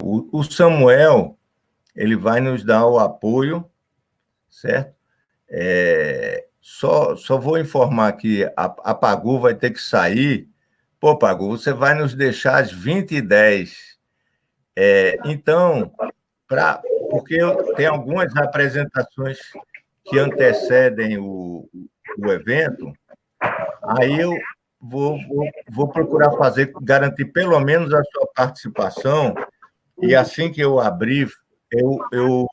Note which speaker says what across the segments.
Speaker 1: O Samuel, ele vai nos dar o apoio, certo? Só vou informar que a Pagu vai ter que sair. Pô, Pagu, você vai nos deixar às 20h10. Então, porque tem algumas apresentações que antecedem o evento, aí eu vou procurar garantir pelo menos a sua participação, e assim que eu abrir, eu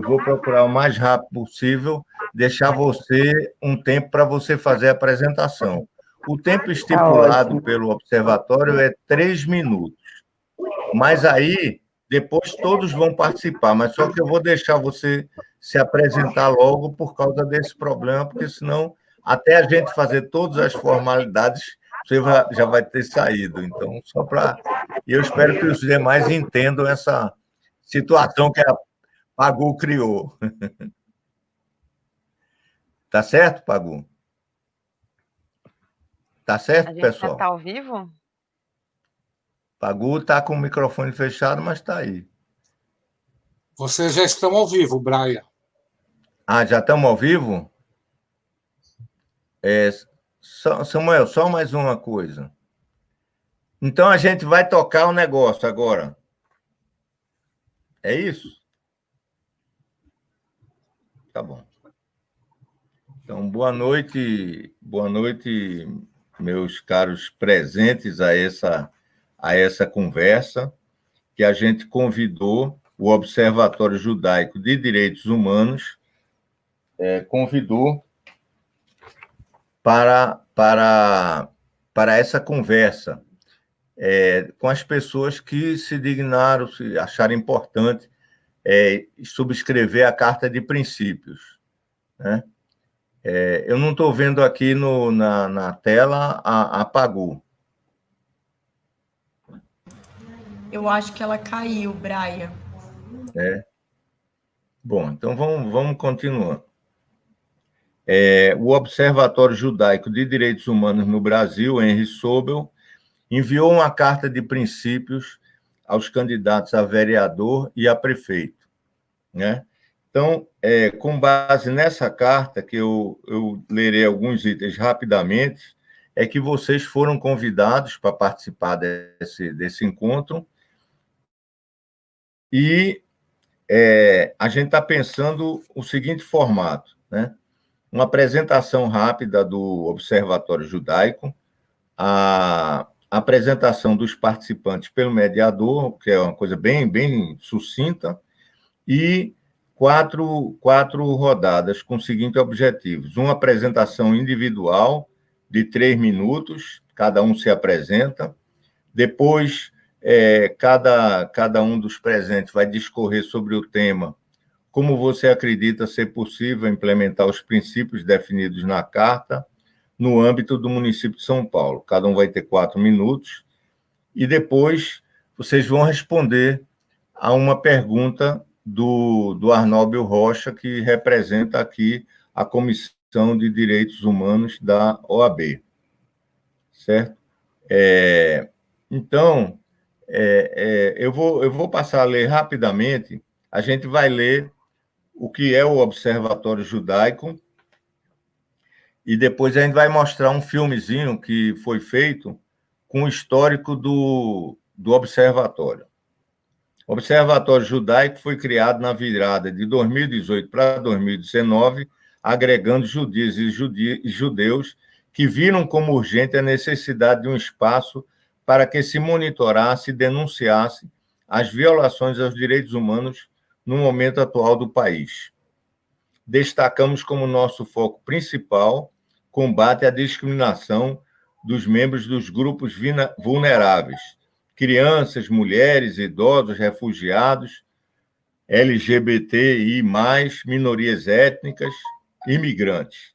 Speaker 1: vou procurar o mais rápido possível deixar você um tempo para você fazer a apresentação. O tempo estipulado pelo observatório é 3 minutos. Mas aí, depois todos vão participar, mas só que eu vou deixar você se apresentar logo por causa desse problema, porque senão, até a gente fazer todas as formalidades, você já vai ter saído. Então, só para. E eu espero que os demais entendam essa situação que a Pagu criou. Tá certo, Pagu? Tá certo, pessoal?
Speaker 2: A gente já está ao vivo?
Speaker 1: Pagu está com o microfone fechado, mas está aí.
Speaker 3: Vocês já estão ao vivo, Brian.
Speaker 1: Já estamos ao vivo? Samuel, só mais uma coisa. Então, a gente vai tocar o negócio agora. É isso? Tá bom. Então, boa noite, meus caros presentes a essa conversa, que a gente convidou o Observatório Judaico de Direitos Humanos, convidou para essa conversa com as pessoas que se dignaram, se acharam importante subscrever a Carta de Princípios, né? Eu não estou vendo aqui na tela a Pagu.
Speaker 4: Eu acho que ela caiu, Brian.
Speaker 1: Bom, então vamos continuar. O Observatório Judaico de Direitos Humanos no Brasil, Henry Sobel, enviou uma carta de princípios aos candidatos a vereador e a prefeito, né? Então, com base nessa carta, que eu lerei alguns itens rapidamente, é que vocês foram convidados para participar desse encontro, e a gente está pensando o seguinte formato, né? Uma apresentação rápida do Observatório Judaico, a apresentação dos participantes pelo mediador, que é uma coisa bem, bem sucinta, e quatro rodadas com os seguintes objetivos: uma apresentação individual de 3 minutos, cada um se apresenta, depois cada um dos presentes vai discorrer sobre o tema, como você acredita ser possível implementar os princípios definidos na Carta no âmbito do município de São Paulo. Cada um vai ter 4 minutos, e depois vocês vão responder a uma pergunta do Arnóbio Rocha, que representa aqui a Comissão de Direitos Humanos da OAB, certo? Então, eu vou passar a ler rapidamente. A gente vai ler o que é o Observatório Judaico, e depois a gente vai mostrar um filmezinho que foi feito com o histórico do Observatório. O Observatório Judaico foi criado na virada de 2018 para 2019, agregando judeus e judeus que viram como urgente a necessidade de um espaço para que se monitorasse e denunciasse as violações aos direitos humanos no momento atual do país. Destacamos como nosso foco principal combate à discriminação dos membros dos grupos vulneráveis, crianças, mulheres, idosos, refugiados, LGBTI+, minorias étnicas, imigrantes.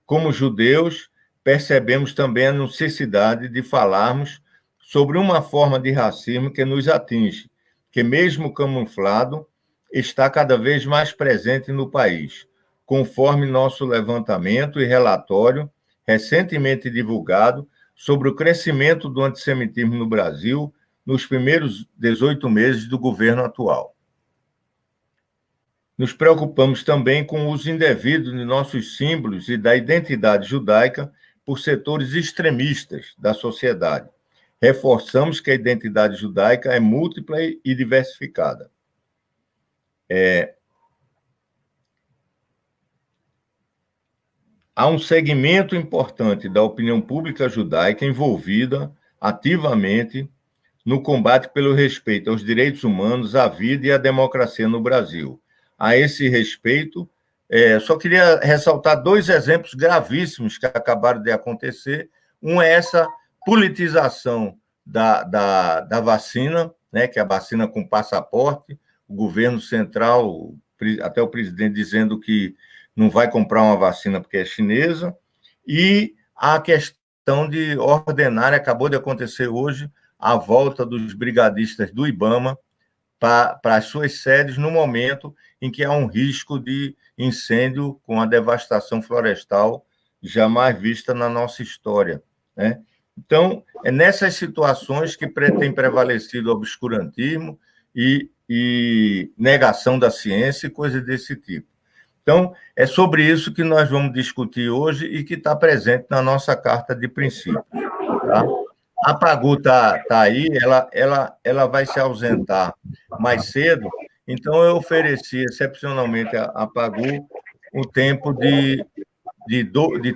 Speaker 1: Como judeus, percebemos também a necessidade de falarmos sobre uma forma de racismo que nos atinge, que, mesmo camuflado, está cada vez mais presente no país, conforme nosso levantamento e relatório recentemente divulgado sobre o crescimento do antissemitismo no Brasil, nos primeiros 18 meses do governo atual. Nos preocupamos também com o uso indevido de nossos símbolos e da identidade judaica por setores extremistas da sociedade. Reforçamos que a identidade judaica é múltipla e diversificada. Há um segmento importante da opinião pública judaica envolvida ativamente no combate pelo respeito aos direitos humanos, à vida e à democracia no Brasil. A esse respeito, só queria ressaltar 2 exemplos gravíssimos que acabaram de acontecer. Um é essa politização da vacina, né, que é a vacina com passaporte, o governo central, até o presidente dizendo que não vai comprar uma vacina porque é chinesa, e a questão de ordenar, acabou de acontecer hoje, a volta dos brigadistas do IBAMA para as suas sedes no momento em que há um risco de incêndio com a devastação florestal jamais vista na nossa história, né? Então, é nessas situações que tem prevalecido o obscurantismo e negação da ciência e coisas desse tipo. Então, é sobre isso que nós vamos discutir hoje e que está presente na nossa carta de princípios. Tá? A Pagu está aí, ela vai se ausentar mais cedo, então eu ofereci excepcionalmente a Pagu um tempo de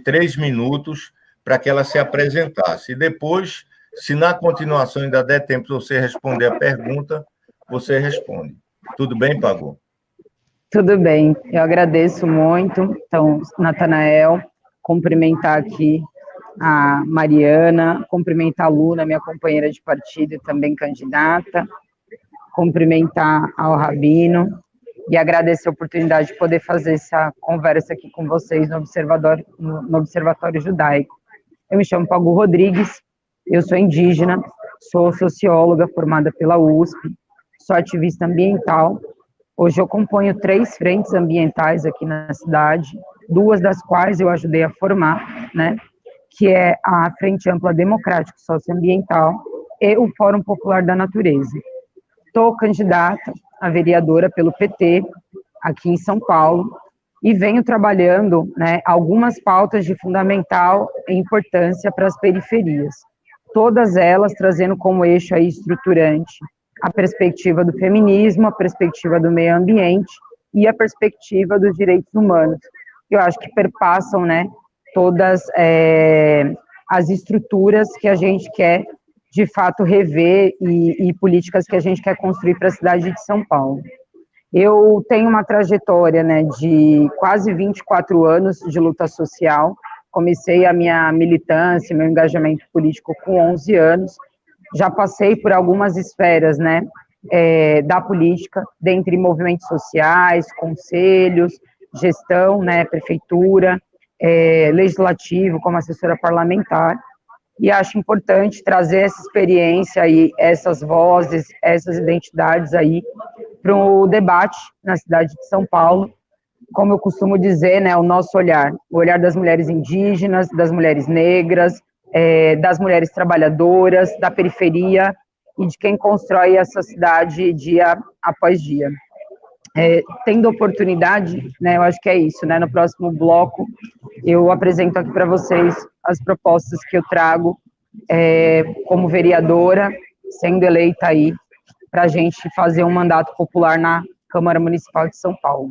Speaker 1: 3 minutos para que ela se apresentasse. E depois, se na continuação ainda der tempo de você responder a pergunta, você responde. Tudo bem, Pagu?
Speaker 2: Tudo bem, eu agradeço muito. Então, Natanael, cumprimentar aqui a Mariana, cumprimentar a Luna, minha companheira de partido e também candidata, cumprimentar ao Rabino e agradecer a oportunidade de poder fazer essa conversa aqui com vocês no Observatório Judaico. Eu me chamo Pagu Rodrigues, eu sou indígena, sou socióloga formada pela USP, sou ativista ambiental. Hoje eu componho 3 frentes ambientais aqui na cidade, 2 das quais eu ajudei a formar, né, que é a Frente Ampla Democrático Socioambiental e o Fórum Popular da Natureza. Estou candidata a vereadora pelo PT, aqui em São Paulo, e venho trabalhando, né, algumas pautas de fundamental importância para as periferias, todas elas trazendo como eixo aí estruturante a perspectiva do feminismo, a perspectiva do meio ambiente e a perspectiva dos direitos humanos. Eu acho que perpassam, né, todas as estruturas que a gente quer, de fato, rever e políticas que a gente quer construir para a cidade de São Paulo. Eu tenho uma trajetória, né, de quase 24 anos de luta social. Comecei a minha militância, meu engajamento político com 11 anos, já passei por algumas esferas, né, da política, dentre movimentos sociais, conselhos, gestão, né, prefeitura, legislativo, como assessora parlamentar, e acho importante trazer essa experiência e essas vozes, essas identidades aí para o debate na cidade de São Paulo, como eu costumo dizer, né, o nosso olhar, o olhar das mulheres indígenas, das mulheres negras, das mulheres trabalhadoras, da periferia e de quem constrói essa cidade dia após dia. Tendo oportunidade, né, eu acho que é isso, né, no próximo bloco eu apresento aqui para vocês as propostas que eu trago como vereadora, sendo eleita aí, para a gente fazer um mandato popular na Câmara Municipal de São Paulo.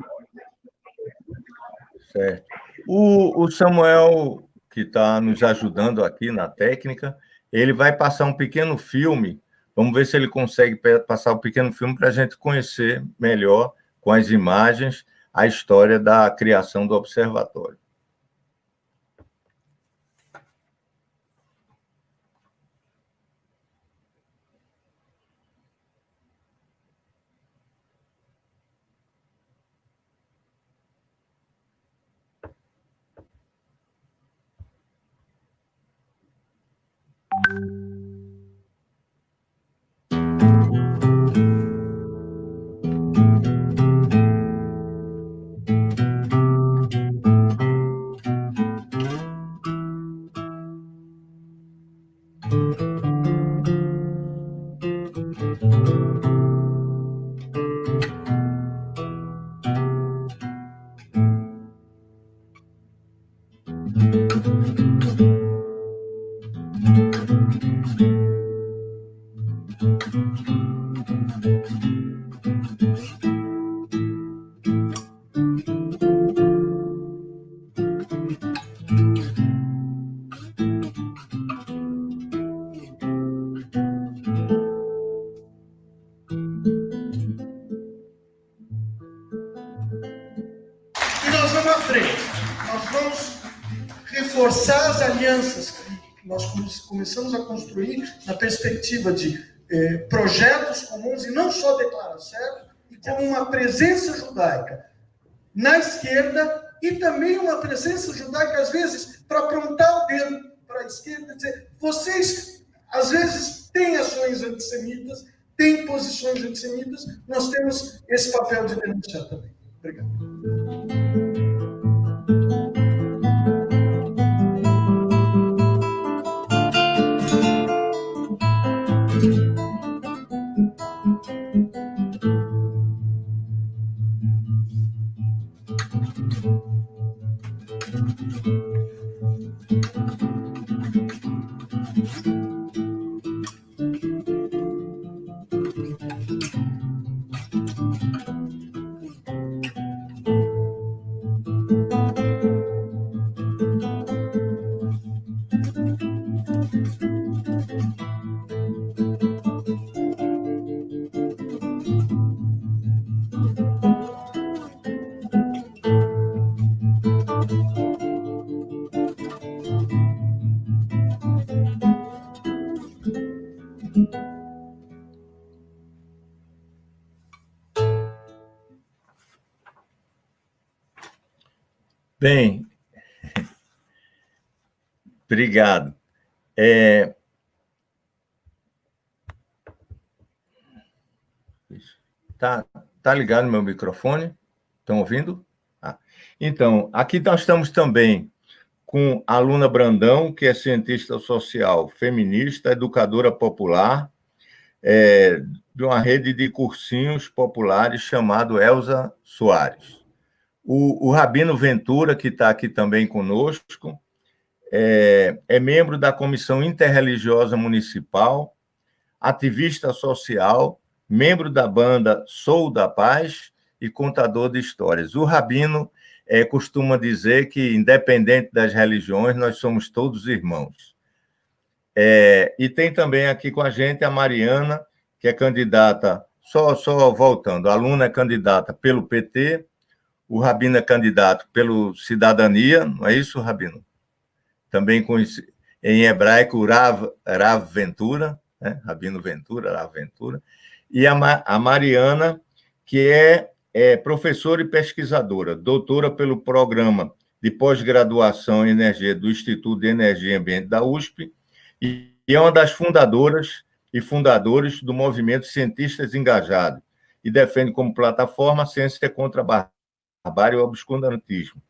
Speaker 1: Certo. O Samuel, que está nos ajudando aqui na técnica, ele vai passar um pequeno filme. Vamos ver se ele consegue passar um pequeno filme para a gente conhecer melhor, com as imagens, a história da criação do observatório.
Speaker 5: vamos reforçar as alianças que nós começamos a construir na perspectiva de projetos comuns e não só declarar certo, e com uma presença judaica na esquerda e também uma presença judaica, às vezes, para apontar o dedo para a esquerda e dizer: vocês, às vezes, têm ações antissemitas, têm posições antissemitas, nós temos esse papel de denunciar também. Obrigado.
Speaker 1: Bem, obrigado. Tá ligado meu microfone? Estão ouvindo? Então, aqui nós estamos também com a Luna Brandão, que é cientista social, feminista, educadora popular, de uma rede de cursinhos populares chamado Elza Soares. O Rabino Ventura, que está aqui também conosco, é membro da Comissão Interreligiosa Municipal, ativista social, membro da banda Sou da Paz e contador de histórias. O Rabino costuma dizer que, independente das religiões, nós somos todos irmãos. E tem também aqui com a gente a Mariana, que é candidata, só voltando, a Luna é candidata pelo PT, o Rabino é candidato pelo Cidadania, não é isso, Rabino? Também em hebraico, Rav Ventura, né? Rabino Ventura, Rav Ventura. E a Mariana, que é professora e pesquisadora, doutora pelo Programa de Pós-Graduação em Energia do Instituto de Energia e Ambiente da USP, e é uma das fundadoras e fundadores do movimento Cientistas Engajados, e defende como plataforma a ciência contra a barbárie e o obscurantismo.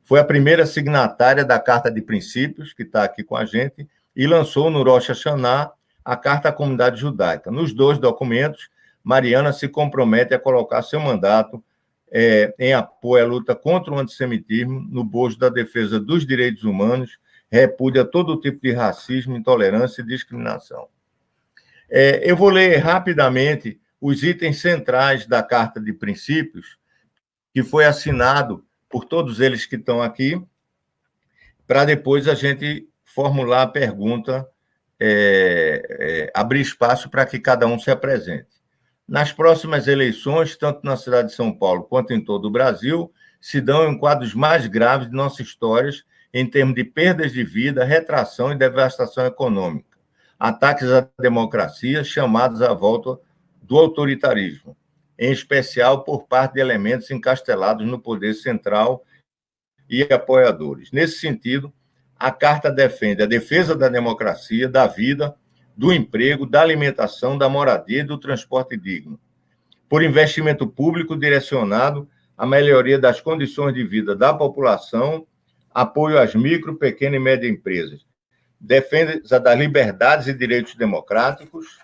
Speaker 1: Foi a primeira signatária da Carta de Princípios, que está aqui com a gente, e lançou no Rosh Hashanah a Carta à Comunidade Judaica. Nos 2 documentos, Mariana se compromete a colocar seu mandato em apoio à luta contra o antissemitismo, no bojo da defesa dos direitos humanos, repúdia todo tipo de racismo, intolerância e discriminação. Eu vou ler rapidamente os itens centrais da Carta de Princípios, que foi assinado por todos eles que estão aqui, para depois a gente formular a pergunta, abrir espaço para que cada um se apresente. Nas próximas eleições, tanto na cidade de São Paulo quanto em todo o Brasil, se dão em quadros mais graves de nossas histórias, em termos de perdas de vida, retração e devastação econômica, ataques à democracia, chamados à volta do autoritarismo, em especial por parte de elementos encastelados no poder central e apoiadores. Nesse sentido, a Carta defende a defesa da democracia, da vida, do emprego, da alimentação, da moradia e do transporte digno, por investimento público direcionado à melhoria das condições de vida da população, apoio às micro, pequenas e médias empresas, defesa das liberdades e direitos democráticos,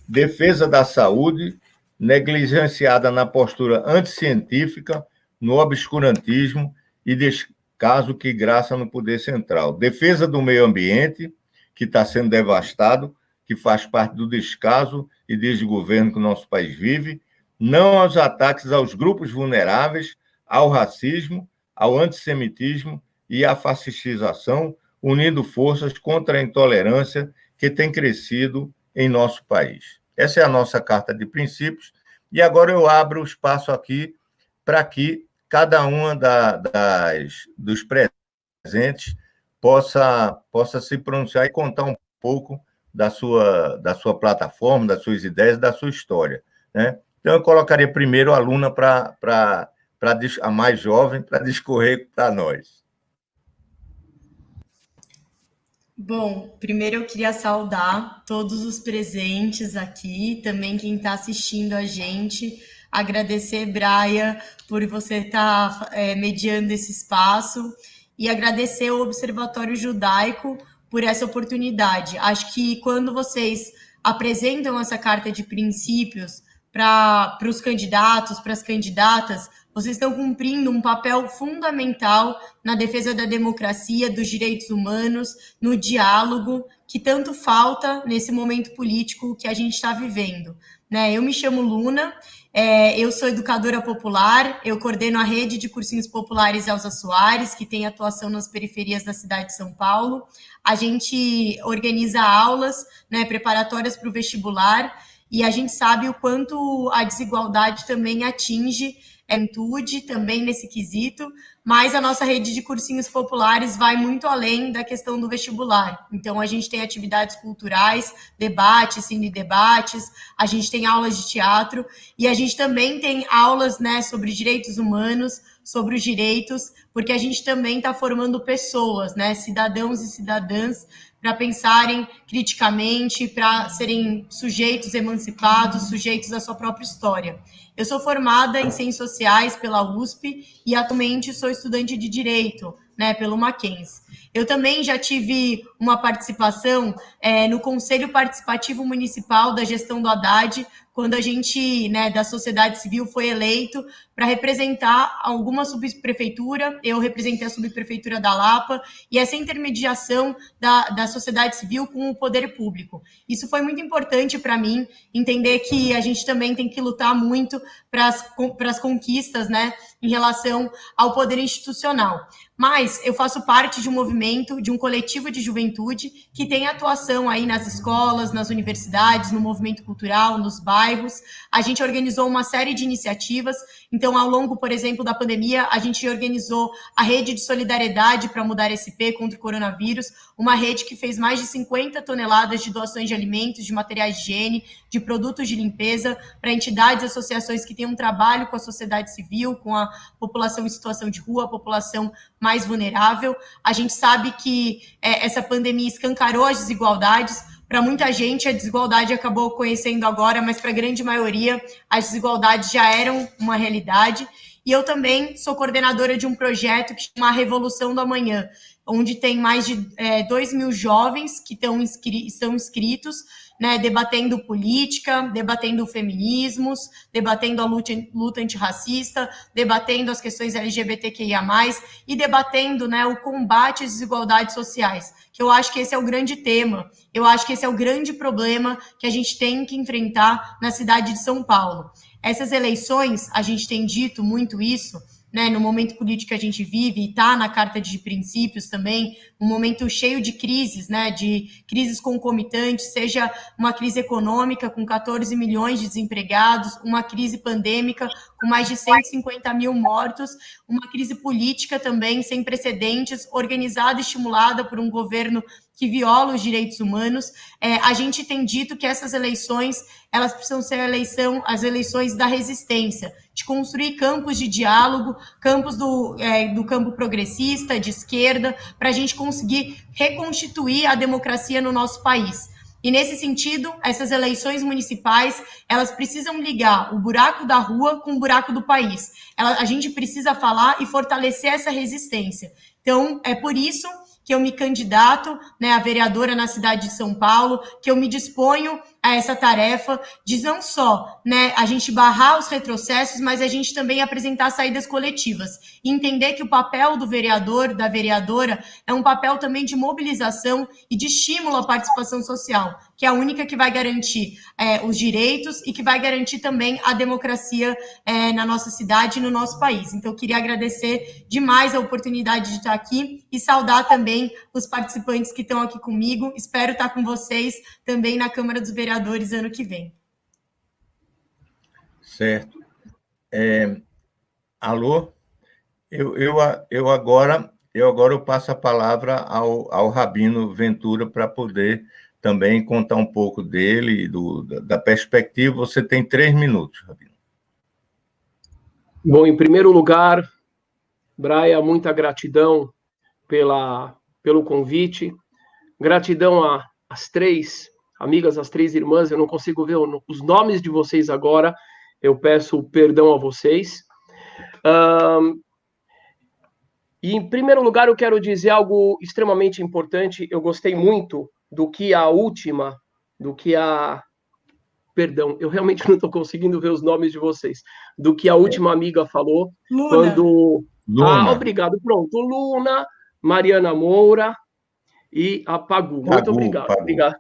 Speaker 1: defesa da saúde, negligenciada na postura anticientífica, no obscurantismo e descaso que graça no poder central. Defesa do meio ambiente, que está sendo devastado, que faz parte do descaso e desgoverno que o nosso país vive, não aos ataques aos grupos vulneráveis, ao racismo, ao antissemitismo e à fascistização, unindo forças contra a intolerância que tem crescido em nosso país. Essa é a nossa Carta de Princípios, e agora eu abro o espaço aqui para que cada uma dos presentes possa se pronunciar e contar um pouco da sua plataforma, das suas ideias, da sua história, né? Então, eu colocaria primeiro a aluna a mais jovem, para discorrer para nós.
Speaker 4: Bom, primeiro eu queria saudar todos os presentes aqui, também quem está assistindo a gente, agradecer, Braia, por você estar mediando esse espaço e agradecer o Observatório Judaico por essa oportunidade. Acho que quando vocês apresentam essa carta de princípios para os candidatos, para as candidatas, vocês estão cumprindo um papel fundamental na defesa da democracia, dos direitos humanos, no diálogo, que tanto falta nesse momento político que a gente está vivendo, né? Eu me chamo Luna, eu sou educadora popular, eu coordeno a rede de cursinhos populares Elza Soares, que tem atuação nas periferias da cidade de São Paulo. A gente organiza aulas, né, preparatórias para o vestibular, e a gente sabe o quanto a desigualdade também atinge a juventude, também nesse quesito, mas a nossa rede de cursinhos populares vai muito além da questão do vestibular. Então, a gente tem atividades culturais, debates, cine-debates, a gente tem aulas de teatro, e a gente também tem aulas, né, sobre direitos humanos, sobre os direitos, porque a gente também está formando pessoas, né, cidadãos e cidadãs, para pensarem criticamente, para serem sujeitos emancipados, sujeitos à sua própria história. Eu sou formada em Ciências Sociais pela USP e atualmente sou estudante de Direito, né, pelo Mackenzie. Eu também já tive uma participação no Conselho Participativo Municipal da Gestão do Haddad, quando a gente, né, da sociedade civil, foi eleito para representar alguma subprefeitura. Eu representei a subprefeitura da Lapa, e essa intermediação da sociedade civil com o poder público. Isso foi muito importante para mim, entender que a gente também tem que lutar muito para as conquistas, né, em relação ao poder institucional. Mas eu faço parte de um movimento, de um coletivo de juventude que tem atuação aí nas escolas, nas universidades, no movimento cultural, nos bairros. A gente organizou uma série de iniciativas. Então, ao longo, por exemplo, da pandemia, a gente organizou a rede de solidariedade para mudar SP contra o coronavírus, uma rede que fez mais de 50 toneladas de doações de alimentos, de materiais de higiene, de produtos de limpeza para entidades e associações que têm um trabalho com a sociedade civil, com a população em situação de rua, a população mais vulnerável. A gente sabe que essa pandemia escancarou as desigualdades. Para muita gente, a desigualdade acabou conhecendo agora, mas para a grande maioria, as desigualdades já eram uma realidade. E eu também sou coordenadora de um projeto que chama Revolução do Amanhã, onde tem mais de 2.000 jovens que estão inscritos, né, debatendo política, debatendo feminismos, debatendo a luta antirracista, debatendo as questões LGBTQIA+, e debatendo, né, o combate às desigualdades sociais, que eu acho que esse é o grande tema, eu acho que esse é o grande problema que a gente tem que enfrentar na cidade de São Paulo. Essas eleições, a gente tem dito muito isso, né, no momento político que a gente vive, e está na Carta de Princípios também, um momento cheio de crises, né, de crises concomitantes, seja uma crise econômica com 14 milhões de desempregados, uma crise pandêmica com mais de 150 mil mortos, uma crise política também sem precedentes, organizada e estimulada por um governo que viola os direitos humanos. A gente tem dito que essas eleições, elas precisam ser as eleições da resistência, de construir campos de diálogo, campos do campo progressista, de esquerda, para a gente conseguir reconstituir a democracia no nosso país. E, nesse sentido, essas eleições municipais, elas precisam ligar o buraco da rua com o buraco do país. A gente precisa falar e fortalecer essa resistência. Então, é por isso que eu me candidato, né, a vereadora na cidade de São Paulo, que eu me disponho a essa tarefa de não só, né, a gente barrar os retrocessos, mas a gente também apresentar saídas coletivas. E entender que o papel do vereador, da vereadora, é um papel também de mobilização e de estímulo à participação social, que é a única que vai garantir os direitos e que vai garantir também a democracia na nossa cidade e no nosso país. Então, eu queria agradecer demais a oportunidade de estar aqui e saudar também os participantes que estão aqui comigo. Espero estar com vocês também na Câmara dos Vereadores ano que vem.
Speaker 1: Certo. Alô? Eu agora eu passo a palavra ao Rabino Ventura para poder também contar um pouco dele, da perspectiva. Você tem 3 minutos, Rabino.
Speaker 6: Bom, em primeiro lugar, Braia, muita gratidão pelo convite. Gratidão às 3 amigas, às 3 irmãs. Eu não consigo ver os nomes de vocês agora. Eu peço perdão a vocês. E, em primeiro lugar, eu quero dizer algo extremamente importante. Eu gostei muito do que Perdão, eu realmente não estou conseguindo ver os nomes de vocês. Do que a última amiga falou.
Speaker 4: Luna.
Speaker 6: Quando...
Speaker 1: Luna.
Speaker 6: Obrigado. Pronto. Luna, Mariana Moura e a Pagu. Muito obrigado.
Speaker 1: Pagu.
Speaker 6: Obrigado.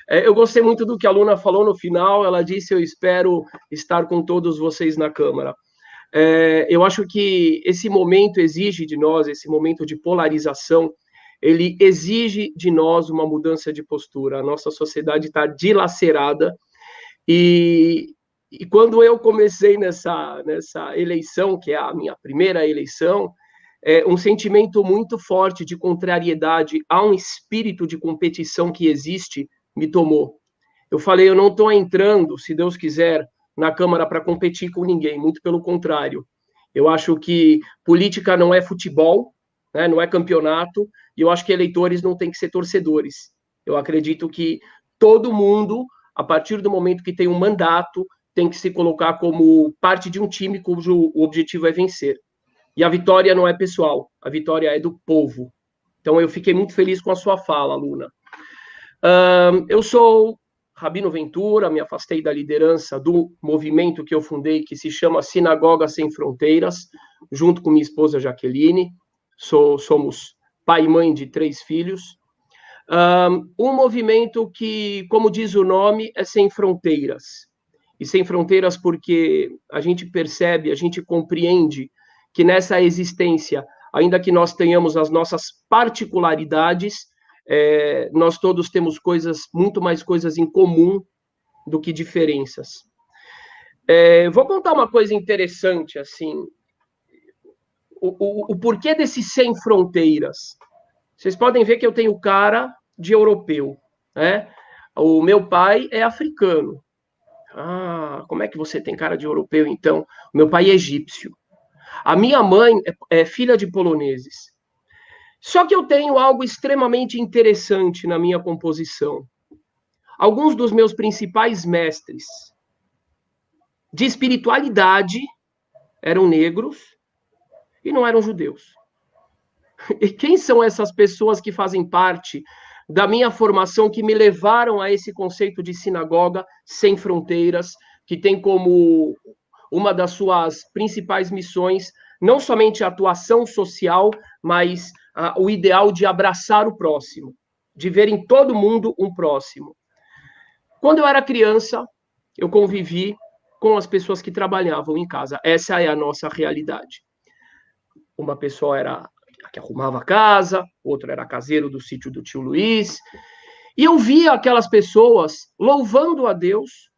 Speaker 6: Eu gostei muito do que a Luna falou no final. Ela disse: eu espero estar com todos vocês na Câmara. Eu acho que esse momento exige de nós, esse momento de polarização, ele exige de nós uma mudança de postura. A nossa sociedade está dilacerada. E quando eu comecei nessa eleição, que é a minha primeira eleição, um sentimento muito forte de contrariedade a um espírito de competição que existe me tomou. Eu falei: eu não estou entrando, se Deus quiser, na Câmara para competir com ninguém, muito pelo contrário. Eu acho que política não é futebol, né, não é campeonato, e eu acho que eleitores não têm que ser torcedores. Eu acredito que todo mundo, a partir do momento que tem um mandato, tem que se colocar como parte de um time cujo objetivo é vencer. E a vitória não é pessoal, a vitória é do povo. Então, eu fiquei muito feliz com a sua fala, Luna. Eu sou Rabino Ventura, me afastei da liderança do movimento que eu fundei, que se chama Sinagoga Sem Fronteiras, junto com minha esposa Jaqueline. Somos pai e mãe de 3 filhos. Um movimento que, como diz o nome, é sem fronteiras. E sem fronteiras porque a gente percebe, a gente compreende que nessa existência, ainda que nós tenhamos as nossas particularidades, nós todos temos muito mais coisas em comum do que diferenças. Vou contar uma coisa interessante, assim, o porquê desse sem fronteiras. Vocês podem ver que eu tenho cara de europeu, né? O meu pai é africano. Como é que você tem cara de europeu, então? O meu pai é egípcio. A minha mãe é filha de poloneses. Só que eu tenho algo extremamente interessante na minha composição. Alguns dos meus principais mestres de espiritualidade eram negros e não eram judeus. E quem são essas pessoas que fazem parte da minha formação, que me levaram a esse conceito de sinagoga sem fronteiras, que tem como uma das suas principais missões não somente a atuação social, mas o ideal de abraçar o próximo, de ver em todo mundo um próximo. Quando eu era criança, eu convivi com as pessoas que trabalhavam em casa. Essa é a nossa realidade. Uma pessoa era a que arrumava a casa, outro era caseiro do sítio do tio Luiz, e eu via aquelas pessoas louvando a Deus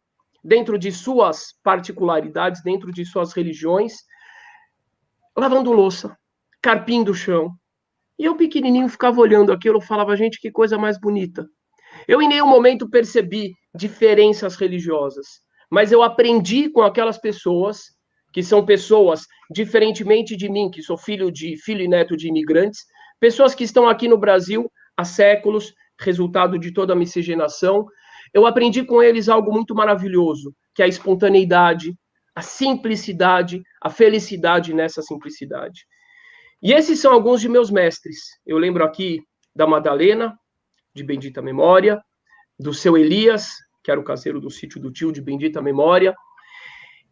Speaker 6: dentro de suas particularidades, dentro de suas religiões, lavando louça, carpindo o chão. E eu, pequenininho, ficava olhando aquilo, eu falava: gente, que coisa mais bonita. Eu, em nenhum momento, percebi diferenças religiosas, mas eu aprendi com aquelas pessoas, que são pessoas, diferentemente de mim, que sou filho e neto de imigrantes, pessoas que estão aqui no Brasil há séculos, resultado de toda a miscigenação. Eu aprendi com eles algo muito maravilhoso, que é a espontaneidade, a simplicidade, a felicidade nessa simplicidade. E esses são alguns de meus mestres. Eu lembro aqui da Madalena, de bendita memória, do seu Elias, que era o caseiro do sítio do tio, de bendita memória.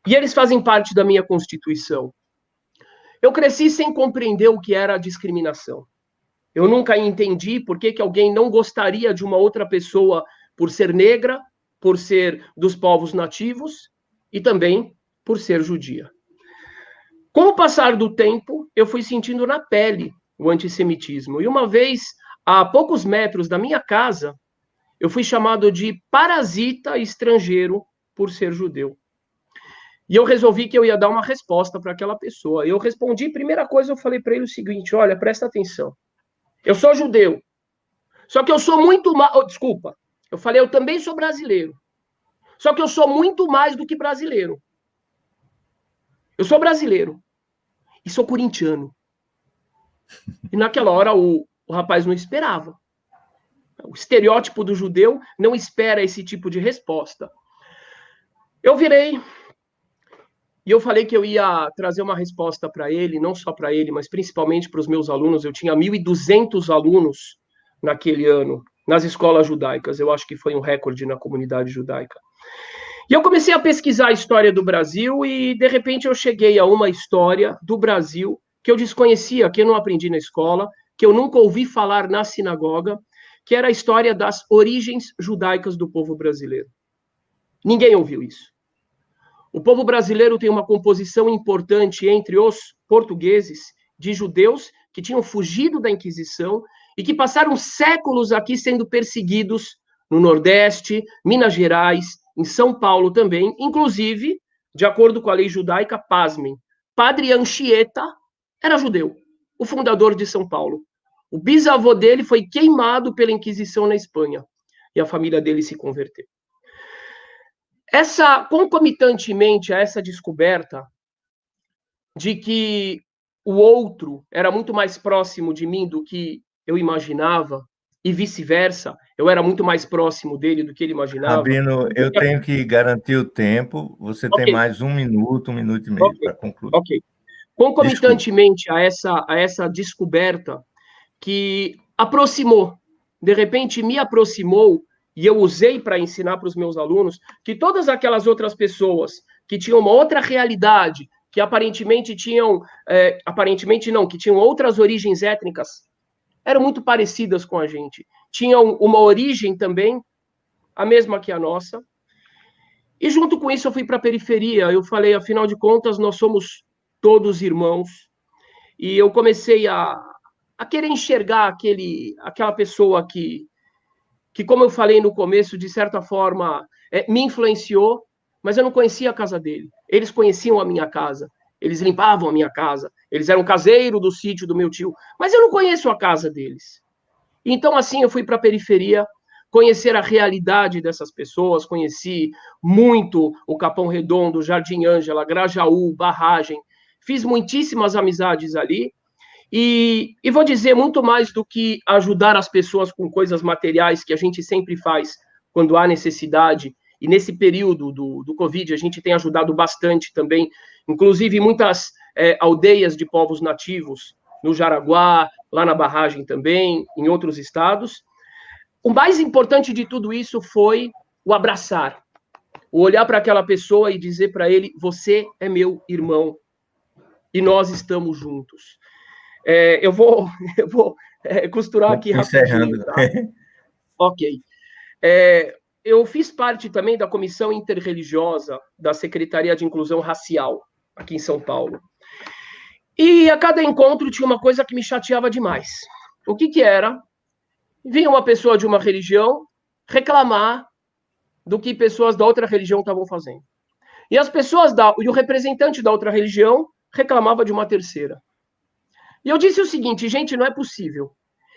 Speaker 6: E eles fazem parte da minha constituição. Eu cresci sem compreender o que era a discriminação. Eu nunca entendi por que alguém não gostaria de uma outra pessoa por ser negra, por ser dos povos nativos e também por ser judia. Com o passar do tempo, eu fui sentindo na pele o antissemitismo. E uma vez, a poucos metros da minha casa, eu fui chamado de parasita estrangeiro por ser judeu. E eu resolvi que eu ia dar uma resposta para aquela pessoa. Eu respondi, primeira coisa, eu falei para ele o seguinte: olha, presta atenção. Eu sou judeu. Só que eu sou muito mais. Oh, desculpa. Eu falei, eu também sou brasileiro. Só que eu sou muito mais do que brasileiro. Eu sou brasileiro. E sou corintiano. E naquela hora o rapaz não esperava. O estereótipo do judeu não espera esse tipo de resposta. Eu virei e eu falei que eu ia trazer uma resposta para ele, não só para ele, mas principalmente para os meus alunos. Eu tinha 1.200 alunos naquele ano, nas escolas judaicas. Eu acho que foi um recorde na comunidade judaica. E eu comecei a pesquisar a história do Brasil e, de repente, eu cheguei a uma história do Brasil que eu desconhecia, que eu não aprendi na escola, que eu nunca ouvi falar na sinagoga, que era a história das origens judaicas do povo brasileiro. Ninguém ouviu isso. O povo brasileiro tem uma composição importante entre os portugueses de judeus que tinham fugido da Inquisição e que passaram séculos aqui sendo perseguidos no Nordeste, Minas Gerais, em São Paulo também, inclusive, de acordo com a lei judaica, pasmem, Padre Anchieta era judeu, o fundador de São Paulo. O bisavô dele foi queimado pela Inquisição na Espanha e a família dele se converteu. Concomitantemente a essa descoberta de que o outro era muito mais próximo de mim do que eu imaginava, e vice-versa, eu era muito mais próximo dele do que ele imaginava.
Speaker 1: Rabino, eu tenho que garantir o tempo, você tem mais 1 minuto, 1 minuto e meio para concluir.
Speaker 6: Ok. Concomitantemente a essa descoberta que aproximou, de repente me aproximou, e eu usei para ensinar para os meus alunos que todas aquelas outras pessoas que tinham uma outra realidade, que aparentemente tinham, que tinham outras origens étnicas, eram muito parecidas com a gente. Tinham uma origem também, a mesma que a nossa. E junto com isso eu fui para a periferia. Eu falei, afinal de contas, nós somos todos irmãos. E eu comecei a querer enxergar aquela pessoa que, como eu falei no começo, de certa forma, me influenciou, mas eu não conhecia a casa dele. Eles conheciam a minha casa. Eles limpavam a minha casa. Eles eram caseiro do sítio do meu tio. Mas eu não conheço a casa deles. Então, assim, eu fui para a periferia conhecer a realidade dessas pessoas. Conheci muito o Capão Redondo, Jardim Ângela, Grajaú, Barragem. Fiz muitíssimas amizades ali. E vou dizer, muito mais do que ajudar as pessoas com coisas materiais, que a gente sempre faz quando há necessidade, e nesse período do Covid a gente tem ajudado bastante também, inclusive muitas aldeias de povos nativos, no Jaraguá, lá na Barragem também, em outros estados. O mais importante de tudo isso foi o abraçar, o olhar para aquela pessoa e dizer para ele, você é meu irmão, e nós estamos juntos. Eu vou costurar aqui rapidinho. Tá? Ok. Eu fiz parte também da Comissão Interreligiosa da Secretaria de Inclusão Racial, aqui em São Paulo. E a cada encontro tinha uma coisa que me chateava demais. O que era? Vinha uma pessoa de uma religião reclamar do que pessoas da outra religião estavam fazendo. E e o representante da outra religião reclamava de uma terceira. E eu disse o seguinte, gente, não é possível.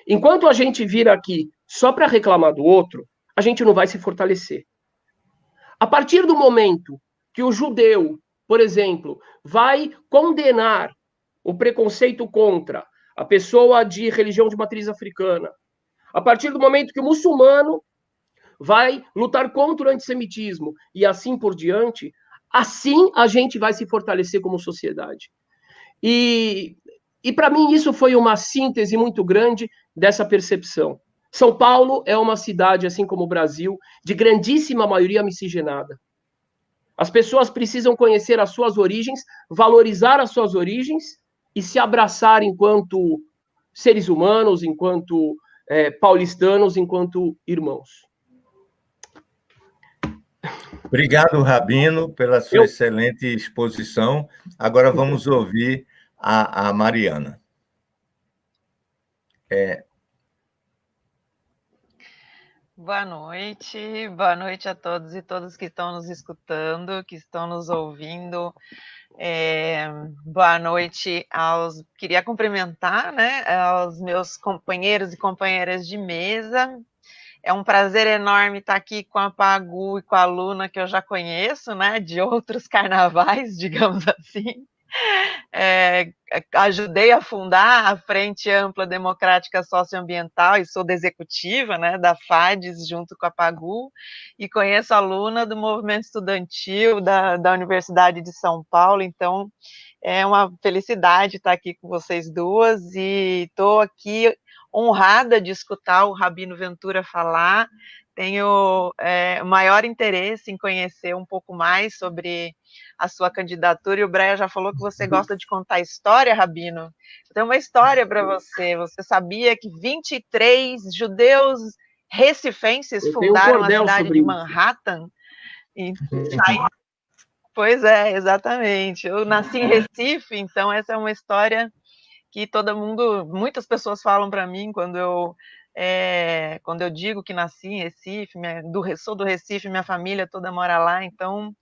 Speaker 6: Enquanto a gente vir aqui só para reclamar do outro, a gente não vai se fortalecer. A partir do momento que o judeu, por exemplo, vai condenar o preconceito contra a pessoa de religião de matriz africana, a partir do momento que o muçulmano vai lutar contra o antissemitismo e assim por diante, assim a gente vai se fortalecer como sociedade. E para mim isso foi uma síntese muito grande dessa percepção. São Paulo é uma cidade, assim como o Brasil, de grandíssima maioria miscigenada. As pessoas precisam conhecer as suas origens, valorizar as suas origens e se abraçar enquanto seres humanos, enquanto paulistanos, enquanto irmãos.
Speaker 1: Obrigado, Rabino, pela sua excelente exposição. Agora vamos ouvir a Mariana.
Speaker 7: Boa noite a todos e todas que estão nos escutando, que estão nos ouvindo. Boa noite aos. Queria cumprimentar, né, aos meus companheiros e companheiras de mesa. É um prazer enorme estar aqui com a Pagu e com a Luna, que eu já conheço, né, de outros carnavais, digamos assim. Ajudei a fundar a Frente Ampla Democrática Socioambiental e sou da executiva, né, da FADES, junto com a Pagu, e conheço a Luna do movimento estudantil da Universidade de São Paulo, então é uma felicidade estar aqui com vocês duas, e estou aqui honrada de escutar o Rabino Ventura falar. Tenho maior interesse em conhecer um pouco mais sobre a sua candidatura, e o Breia já falou que você gosta de contar história, Rabino. Eu tenho uma história para você. Você sabia que 23 judeus recifenses fundaram a cidade de Manhattan? Pois é, exatamente. Eu nasci em Recife, então essa é uma história que muitas pessoas falam para mim quando eu digo que nasci em Recife, sou do Recife, minha família toda mora lá, então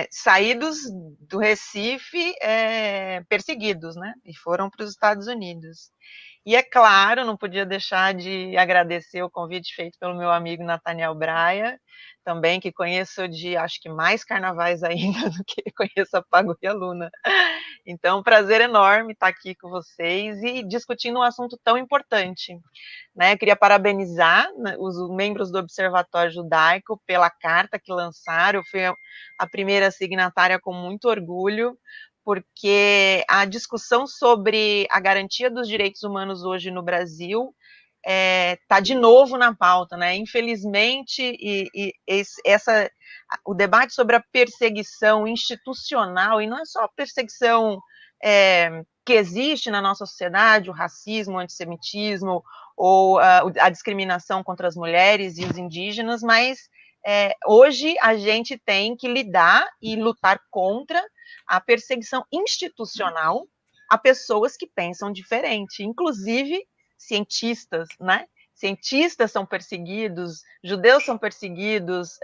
Speaker 7: saídos do Recife perseguidos, né? E foram para os Estados Unidos. E é claro, não podia deixar de agradecer o convite feito pelo meu amigo Nathaniel Braia, também, que conheço de, acho que mais carnavais ainda do que conheço a Pagu e a Luna. Então, prazer enorme estar aqui com vocês e discutindo um assunto tão importante. Né? Queria parabenizar, né, os membros do Observatório Judaico pela carta que lançaram. Eu fui a primeira signatária com muito orgulho, porque a discussão sobre a garantia dos direitos humanos hoje no Brasil está de novo na pauta, né? Infelizmente, o debate sobre a perseguição institucional, e não é só a perseguição que existe na nossa sociedade, o racismo, o antissemitismo, ou a discriminação contra as mulheres e os indígenas, mas hoje a gente tem que lidar e lutar contra a perseguição institucional a pessoas que pensam diferente, inclusive cientistas, né? Cientistas são perseguidos, judeus são perseguidos,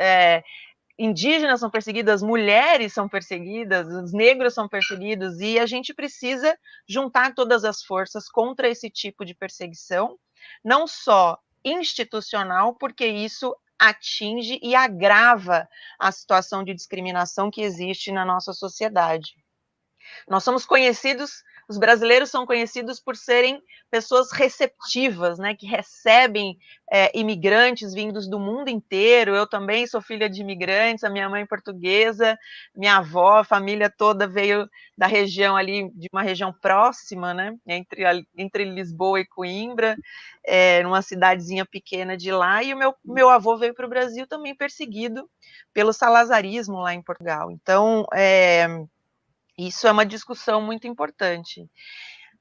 Speaker 7: indígenas são perseguidas, mulheres são perseguidas, os negros são perseguidos, e a gente precisa juntar todas as forças contra esse tipo de perseguição, não só institucional, porque isso atinge e agrava a situação de discriminação que existe na nossa sociedade. Nós somos conhecidos, os brasileiros são conhecidos por serem pessoas receptivas, né, que recebem imigrantes vindos do mundo inteiro. Eu também sou filha de imigrantes, a minha mãe portuguesa, minha avó, a família toda veio da região ali, de uma região próxima, né, entre Lisboa e Coimbra, numa cidadezinha pequena de lá, e o meu avô veio para o Brasil também perseguido pelo salazarismo lá em Portugal. Então, isso é uma discussão muito importante.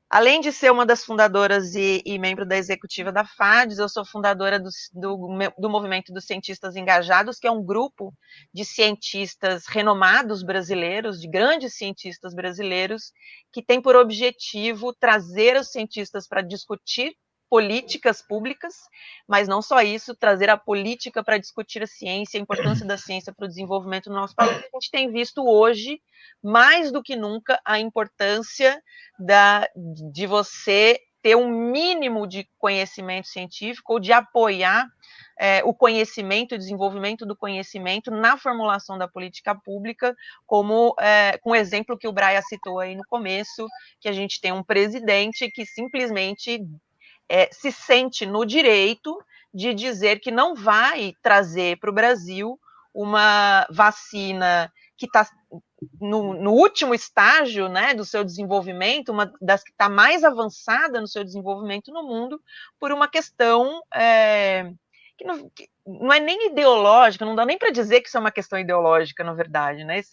Speaker 7: Além de ser uma das fundadoras e membro da executiva da FADES, eu sou fundadora do Movimento dos Cientistas Engajados, que é um grupo de cientistas renomados brasileiros, de grandes cientistas brasileiros, que tem por objetivo trazer os cientistas para discutir políticas públicas, mas não só isso, trazer a política para discutir a ciência, a importância da ciência para o desenvolvimento do nosso país. A gente tem visto hoje, mais do que nunca, a importância de você ter um mínimo de conhecimento científico ou de apoiar o conhecimento, o desenvolvimento do conhecimento na formulação da política pública, como com o exemplo que o Braia citou aí no começo, que a gente tem um presidente que simplesmente se sente no direito de dizer que não vai trazer para o Brasil uma vacina que está no último estágio, né, do seu desenvolvimento, uma das que está mais avançada no seu desenvolvimento no mundo, por uma questão que não é nem ideológica, não dá nem para dizer que isso é uma questão ideológica, na verdade, né? Isso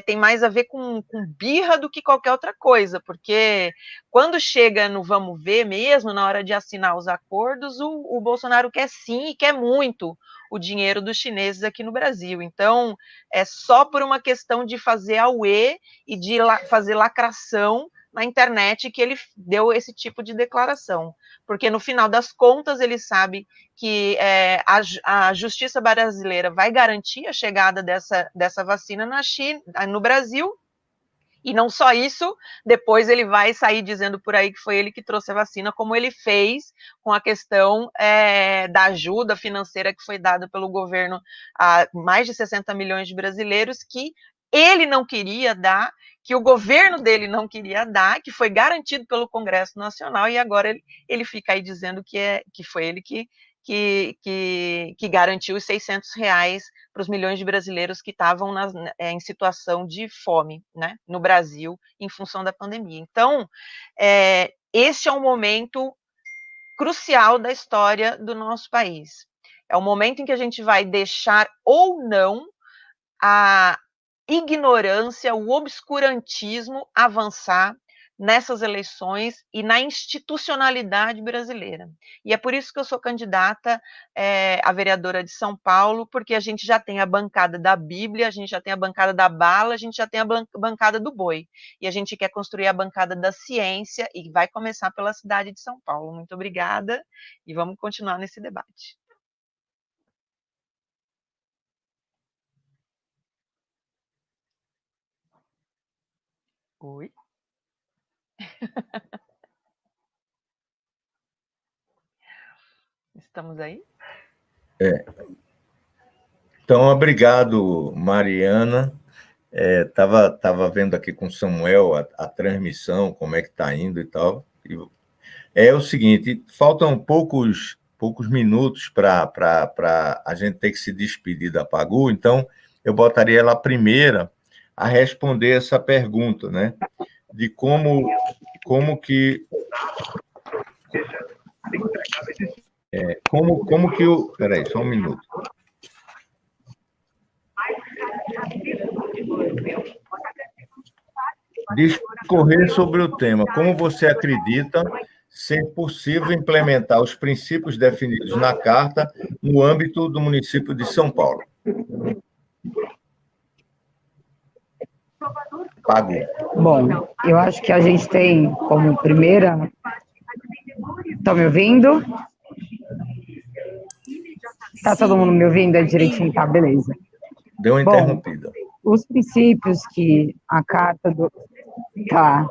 Speaker 7: tem mais a ver com birra do que qualquer outra coisa, porque quando chega no vamos ver mesmo, na hora de assinar os acordos, o Bolsonaro quer sim e quer muito o dinheiro dos chineses aqui no Brasil. Então, é só por uma questão de fazer auê e de fazer lacração na internet que ele deu esse tipo de declaração, porque no final das contas ele sabe que a justiça brasileira vai garantir a chegada dessa vacina na China, no Brasil. E não só isso, depois ele vai sair dizendo por aí que foi ele que trouxe a vacina, como ele fez com a questão da ajuda financeira que foi dada pelo governo a mais de 60 milhões de brasileiros, que ele não queria dar, que o governo dele não queria dar, que foi garantido pelo Congresso Nacional, e agora ele fica aí dizendo que foi ele que garantiu os R$600 para os milhões de brasileiros que estavam em situação de fome, né, no Brasil, em função da pandemia. Então, este é um momento crucial da história do nosso país. É o momento em que a gente vai deixar ou não a ignorância, o obscurantismo avançar nessas eleições e na institucionalidade brasileira. E é por isso que eu sou candidata a vereadora de São Paulo, porque a gente já tem a bancada da Bíblia, a gente já tem a bancada da bala, a gente já tem a bancada do boi. E a gente quer construir a bancada da ciência e vai começar pela cidade de São Paulo. Muito obrigada e vamos continuar nesse debate. Oi? Estamos aí?
Speaker 1: Então, obrigado, Mariana. Tava vendo aqui com o Samuel a transmissão, como é que está indo e tal. É o seguinte, faltam poucos minutos para a gente ter que se despedir da Pagu, então eu botaria ela primeira a responder essa pergunta, né? De como que o... Peraí, só um minuto. Discorrer sobre o tema. Como você acredita ser possível implementar os princípios definidos na Carta no âmbito do município de São Paulo? Pagu.
Speaker 2: Bom, eu acho que a gente tem como primeira... Estão me ouvindo? Tá todo mundo me ouvindo? É direitinho? Tá, beleza.
Speaker 1: Deu uma interrompida.
Speaker 2: Os princípios que a Carta do... Tá.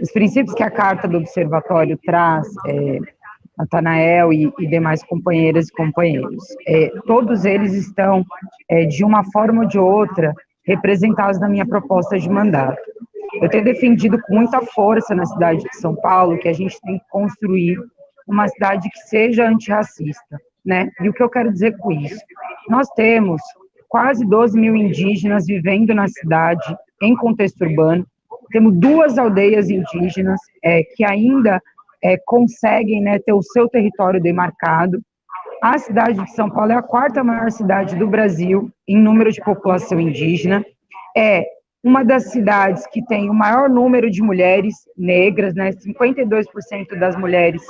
Speaker 2: Os princípios que a Carta do Observatório traz, Natanael e demais companheiras e companheiros, todos eles estão, de uma forma ou de outra, representados na minha proposta de mandato. Eu tenho defendido com muita força na cidade de São Paulo que a gente tem que construir uma cidade que seja antirracista, né? E o que eu quero dizer com isso? Nós temos quase 12 mil indígenas vivendo na cidade, em contexto urbano, temos 2 aldeias indígenas que ainda conseguem, né, ter o seu território demarcado. A cidade de São Paulo é a 4ª maior cidade do Brasil em número de população indígena, é uma das cidades que tem o maior número de mulheres negras, né, 52% das mulheres,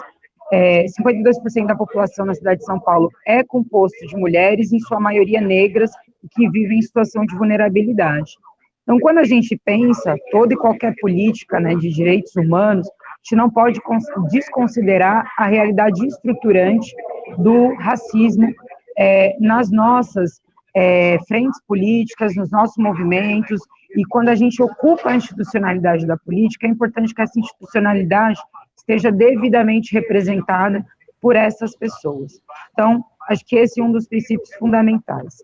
Speaker 2: 52% da população na cidade de São Paulo é composto de mulheres, em sua maioria negras, que vivem em situação de vulnerabilidade. Então, quando a gente pensa toda e qualquer política, né, de direitos humanos, a gente não pode desconsiderar a realidade estruturante do racismo nas nossas frentes políticas, nos nossos movimentos, e quando a gente ocupa a institucionalidade da política, é importante que essa institucionalidade esteja devidamente representada por essas pessoas. Então, acho que esse é um dos princípios fundamentais.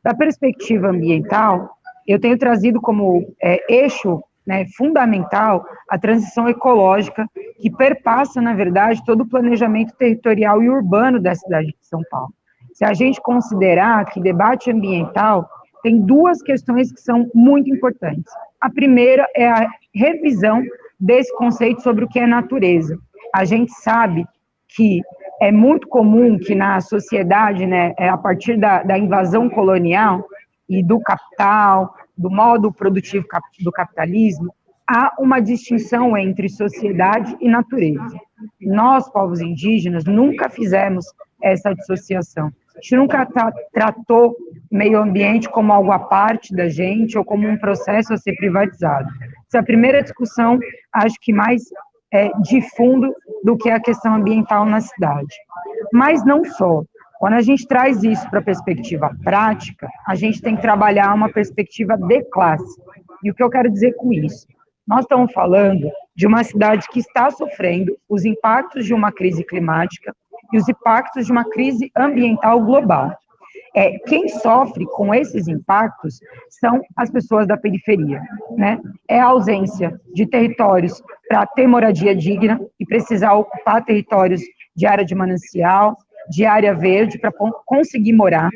Speaker 2: Da perspectiva ambiental, eu tenho trazido como eixo, né, fundamental a transição ecológica, que perpassa, na verdade, todo o planejamento territorial e urbano da cidade de São Paulo. Se a gente considerar que debate ambiental tem 2 questões que são muito importantes. A primeira é a revisão desse conceito sobre o que é natureza. A gente sabe que é muito comum que na sociedade, né, a partir da invasão colonial e do capital, do modo produtivo do capitalismo, há uma distinção entre sociedade e natureza. Nós, povos indígenas, nunca fizemos essa dissociação. A gente nunca tratou meio ambiente como algo à parte da gente ou como um processo a ser privatizado. Essa é a primeira discussão, acho que mais de fundo do que a questão ambiental na cidade. Mas não só. Quando a gente traz isso para a perspectiva prática, a gente tem que trabalhar uma perspectiva de classe. E o que eu quero dizer com isso? Nós estamos falando de uma cidade que está sofrendo os impactos de uma crise climática e os impactos de uma crise ambiental global. Quem sofre com esses impactos são as pessoas da periferia, né? É a ausência de territórios para ter moradia digna e precisar ocupar territórios de área de manancial, de área verde, para conseguir morar.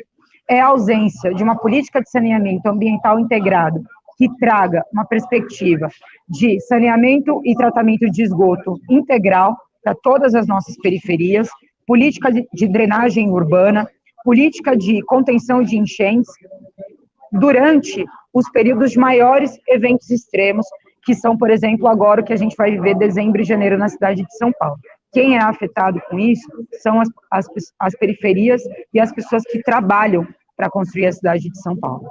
Speaker 2: É a ausência de uma política de saneamento ambiental integrado que traga uma perspectiva de saneamento e tratamento de esgoto integral para todas as nossas periferias, política de drenagem urbana, política de contenção de enchentes durante os períodos de maiores eventos extremos, que são, por exemplo, agora o que a gente vai viver dezembro e janeiro na cidade de São Paulo. Quem é afetado com isso são as periferias e as pessoas que trabalham para construir a cidade de São Paulo.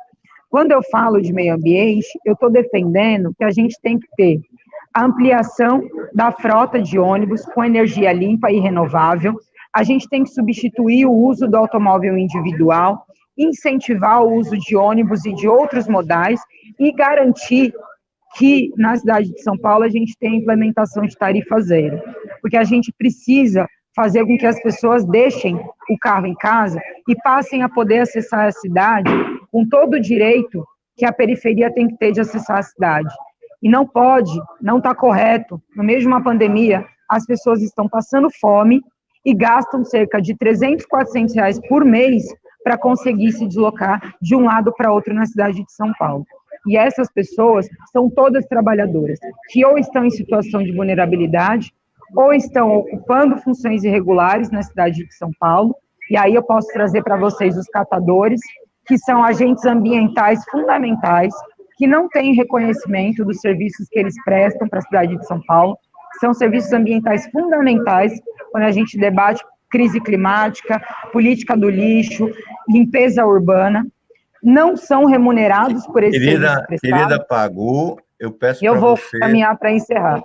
Speaker 2: Quando eu falo de meio ambiente, eu estou defendendo que a gente tem que ter a ampliação da frota de ônibus com energia limpa e renovável. A gente tem que substituir o uso do automóvel individual, incentivar o uso de ônibus e de outros modais e garantir que na cidade de São Paulo a gente tenha a implementação de tarifa zero, porque a gente precisa fazer com que as pessoas deixem o carro em casa e passem a poder acessar a cidade com todo o direito que a periferia tem que ter de acessar a cidade. E não pode, não está correto, no meio de uma pandemia, as pessoas estão passando fome e gastam cerca de 300, 400 reais por mês para conseguir se deslocar de um lado para outro na cidade de São Paulo. E essas pessoas são todas trabalhadoras, que ou estão em situação de vulnerabilidade, ou estão ocupando funções irregulares na cidade de São Paulo, e aí eu posso trazer para vocês os catadores, que são agentes ambientais fundamentais, que não têm reconhecimento dos serviços que eles prestam para a cidade de São Paulo, são serviços ambientais fundamentais quando a gente debate crise climática, política do lixo, limpeza urbana, não são remunerados por esse serviço prestado.
Speaker 1: Querida Pagu, eu peço para você...
Speaker 2: Eu vou caminhar para encerrar.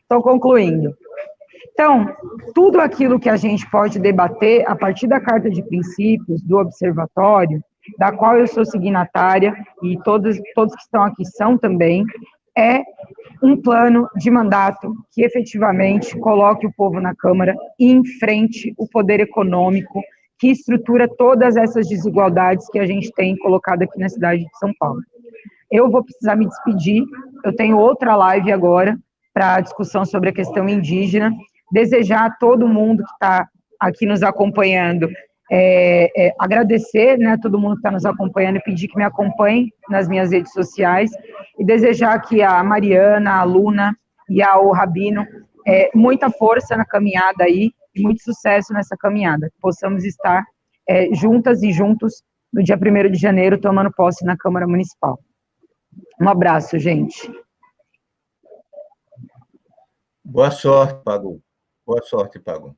Speaker 2: Estou concluindo. Então, tudo aquilo que a gente pode debater a partir da Carta de Princípios, do Observatório, da qual eu sou signatária, e todos que estão aqui são também, é um plano de mandato que efetivamente coloque o povo na Câmara e enfrente o poder econômico que estrutura todas essas desigualdades que a gente tem colocado aqui na cidade de São Paulo. Eu vou precisar me despedir, eu tenho outra live agora para discussão sobre a questão indígena, desejar a todo mundo que está aqui nos acompanhando, agradecer, né, a todo mundo que está nos acompanhando e pedir que me acompanhe nas minhas redes sociais e desejar que a Mariana, a Luna e ao Rabino muita força na caminhada aí e muito sucesso nessa caminhada, que possamos estar juntas e juntos no dia 1º de janeiro tomando posse na Câmara Municipal. Um abraço, gente.
Speaker 1: Boa sorte, Pagu. Boa sorte, Pagu.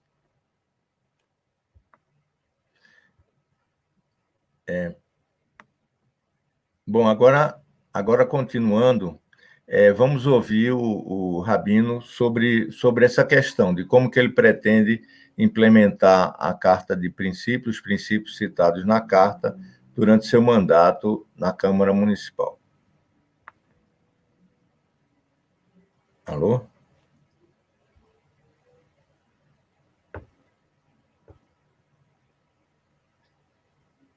Speaker 1: Bom, agora continuando, vamos ouvir o Rabino sobre essa questão de como que ele pretende implementar a Carta de Princípios, os princípios citados na Carta, durante seu mandato na Câmara Municipal. Alô?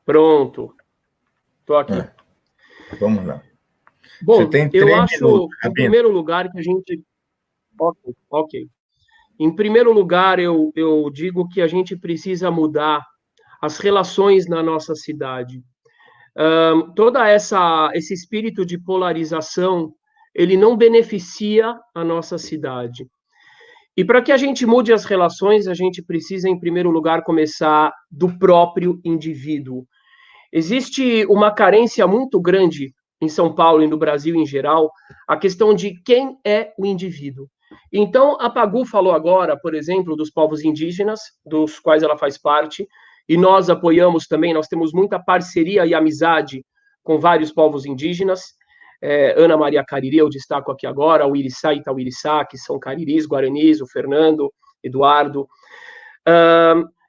Speaker 6: Pronto. Estou aqui.
Speaker 1: Vamos lá.
Speaker 6: Bom,
Speaker 1: Você tem
Speaker 6: eu
Speaker 1: 3
Speaker 6: acho,
Speaker 1: minutos,
Speaker 6: em primeiro lugar, que a gente... Ok. Em primeiro lugar, eu digo que a gente precisa mudar as relações na nossa cidade. Toda esse espírito de polarização, ele não beneficia a nossa cidade. E para que a gente mude as relações, a gente precisa, em primeiro lugar, começar do próprio indivíduo. Existe uma carência muito grande em São Paulo e no Brasil em geral, a questão de quem é o indivíduo. Então, a Pagu falou agora, por exemplo, dos povos indígenas, dos quais ela faz parte, e nós apoiamos também, nós temos muita parceria e amizade com vários povos indígenas. Ana Maria Cariri, eu destaco aqui agora, o Iriçá e Itauiriçá, que são cariris, guaranis, o Fernando, Eduardo.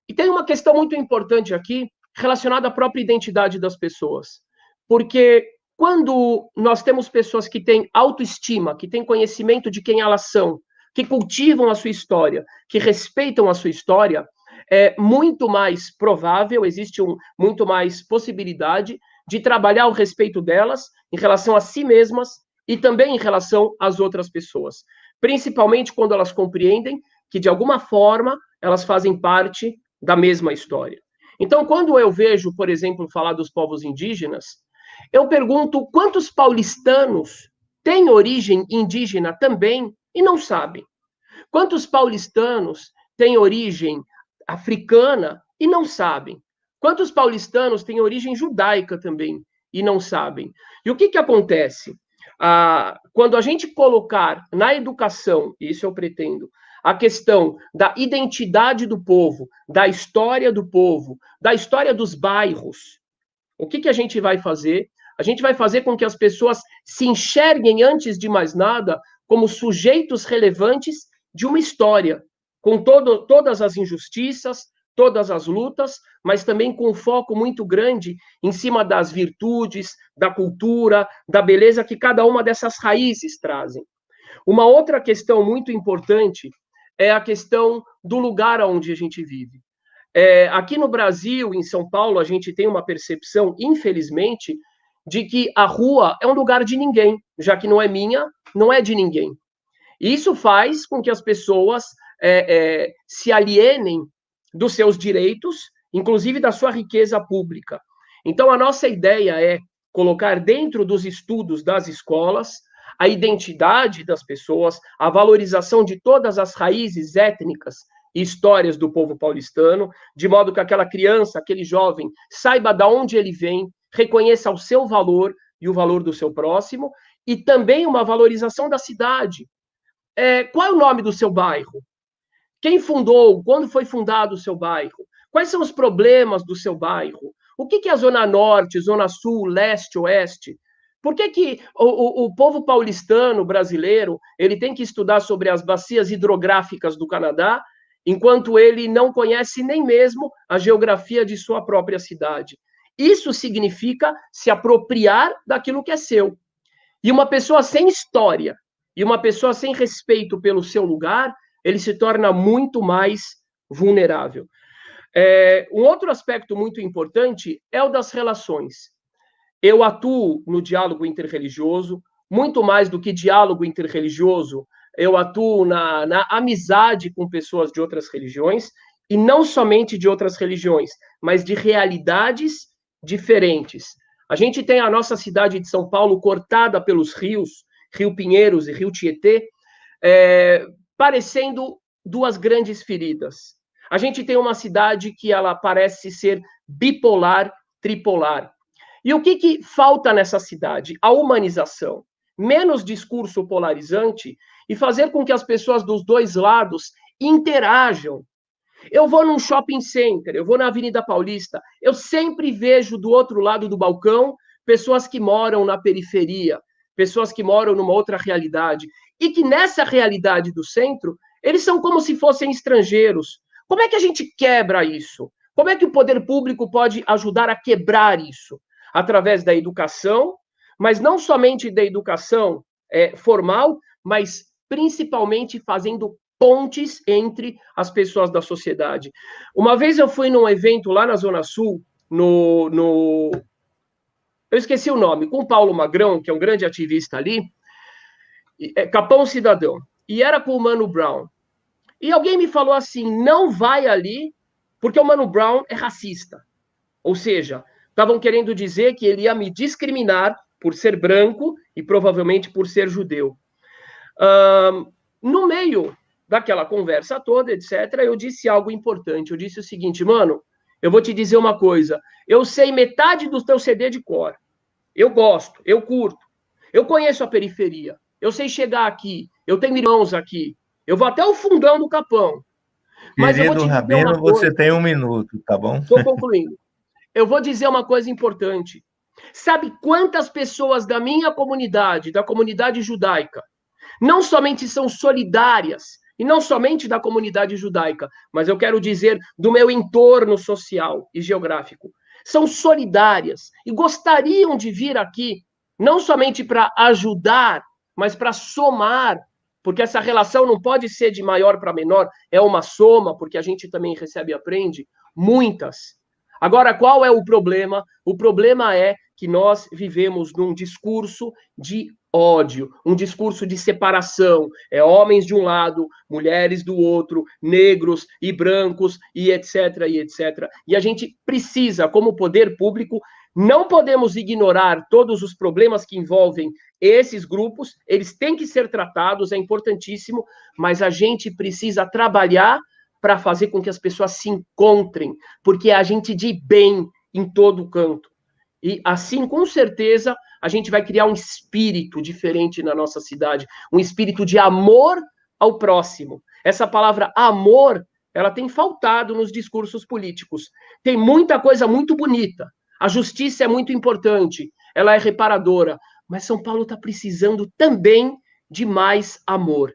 Speaker 6: E tem uma questão muito importante aqui, relacionada à própria identidade das pessoas. Porque quando nós temos pessoas que têm autoestima, que têm conhecimento de quem elas são, que cultivam a sua história, que respeitam a sua história, é muito mais provável, existe muito mais possibilidade de trabalhar o respeito delas em relação a si mesmas e também em relação às outras pessoas. Principalmente quando elas compreendem que, de alguma forma, elas fazem parte da mesma história. Então, quando eu vejo, por exemplo, falar dos povos indígenas, eu pergunto quantos paulistanos têm origem indígena também e não sabem. Quantos paulistanos têm origem africana e não sabem. Quantos paulistanos têm origem judaica também e não sabem. E o que acontece? Quando a gente colocar na educação, isso eu pretendo, a questão da identidade do povo, da história do povo, da história dos bairros, o que a gente vai fazer? A gente vai fazer com que as pessoas se enxerguem, antes de mais nada, como sujeitos relevantes de uma história, com todas as injustiças, todas as lutas, mas também com um foco muito grande em cima das virtudes, da cultura, da beleza que cada uma dessas raízes trazem. Uma outra questão muito importante é a questão do lugar onde a gente vive. Aqui no Brasil, em São Paulo, a gente tem uma percepção, infelizmente, de que a rua é um lugar de ninguém, já que não é minha, não é de ninguém. E isso faz com que as pessoas se alienem dos seus direitos, inclusive da sua riqueza pública. Então, a nossa ideia é colocar dentro dos estudos das escolas a identidade das pessoas, a valorização de todas as raízes étnicas e histórias do povo paulistano, de modo que aquela criança, aquele jovem, saiba de onde ele vem, reconheça o seu valor e o valor do seu próximo, e também uma valorização da cidade. Qual é o nome do seu bairro? Quem fundou? Quando foi fundado o seu bairro? Quais são os problemas do seu bairro? O que é a Zona Norte, Zona Sul, Leste, Oeste? Por que o povo paulistano brasileiro ele tem que estudar sobre as bacias hidrográficas do Canadá, enquanto ele não conhece nem mesmo a geografia de sua própria cidade? Isso significa se apropriar daquilo que é seu. E uma pessoa sem história, e uma pessoa sem respeito pelo seu lugar, ele se torna muito mais vulnerável. Um outro aspecto muito importante é o das relações. Eu atuo no diálogo interreligioso, muito mais do que diálogo interreligioso, eu atuo na amizade com pessoas de outras religiões, e não somente de outras religiões, mas de realidades diferentes. A gente tem a nossa cidade de São Paulo cortada pelos rios, Rio Pinheiros e Rio Tietê, parecendo duas grandes feridas. A gente tem uma cidade que ela parece ser bipolar, tripolar. E o que falta nessa cidade? A humanização. Menos discurso polarizante e fazer com que as pessoas dos dois lados interajam. Eu vou num shopping center, eu vou na Avenida Paulista, eu sempre vejo do outro lado do balcão pessoas que moram na periferia, pessoas que moram numa outra realidade, e que nessa realidade do centro, eles são como se fossem estrangeiros. Como é que a gente quebra isso? Como é que o poder público pode ajudar a quebrar isso? Através da educação, mas não somente da educação formal, mas principalmente fazendo pontes entre as pessoas da sociedade. Uma vez eu fui num evento lá na Zona Sul, eu esqueci o nome, com o Paulo Magrão, que é um grande ativista ali, Capão Cidadão, e era com o Mano Brown. E alguém me falou assim, não vai ali, porque o Mano Brown é racista. Ou seja, estavam querendo dizer que ele ia me discriminar por ser branco e provavelmente por ser judeu. No meio daquela conversa toda, etc., eu disse algo importante. Eu disse o seguinte, mano, eu vou te dizer uma coisa. Eu sei metade do teu CD de cor. Eu gosto, eu curto. Eu conheço a periferia. Eu sei chegar aqui. Eu tenho irmãos aqui. Eu vou até o fundão do Capão.
Speaker 1: Mas querido Rabino, você tem 1 minuto, tá bom?
Speaker 6: Estou concluindo. Eu vou dizer uma coisa importante. Sabe quantas pessoas da minha comunidade, da comunidade judaica, não somente são solidárias, e não somente da comunidade judaica, mas eu quero dizer do meu entorno social e geográfico, são solidárias e gostariam de vir aqui, não somente para ajudar, mas para somar, porque essa relação não pode ser de maior para menor, é uma soma, porque a gente também recebe e aprende, muitas. Agora, qual é o problema? O problema é que nós vivemos num discurso de ódio, um discurso de separação, é homens de um lado, mulheres do outro, negros e brancos e etc, e etc. E a gente precisa, como poder público, não podemos ignorar todos os problemas que envolvem esses grupos, eles têm que ser tratados, é importantíssimo, mas a gente precisa trabalhar para fazer com que as pessoas se encontrem, porque é a gente de bem em todo canto. E assim, com certeza, a gente vai criar um espírito diferente na nossa cidade, um espírito de amor ao próximo. Essa palavra amor, ela tem faltado nos discursos políticos. Tem muita coisa muito bonita. A justiça é muito importante, ela é reparadora, mas São Paulo está precisando também de mais amor.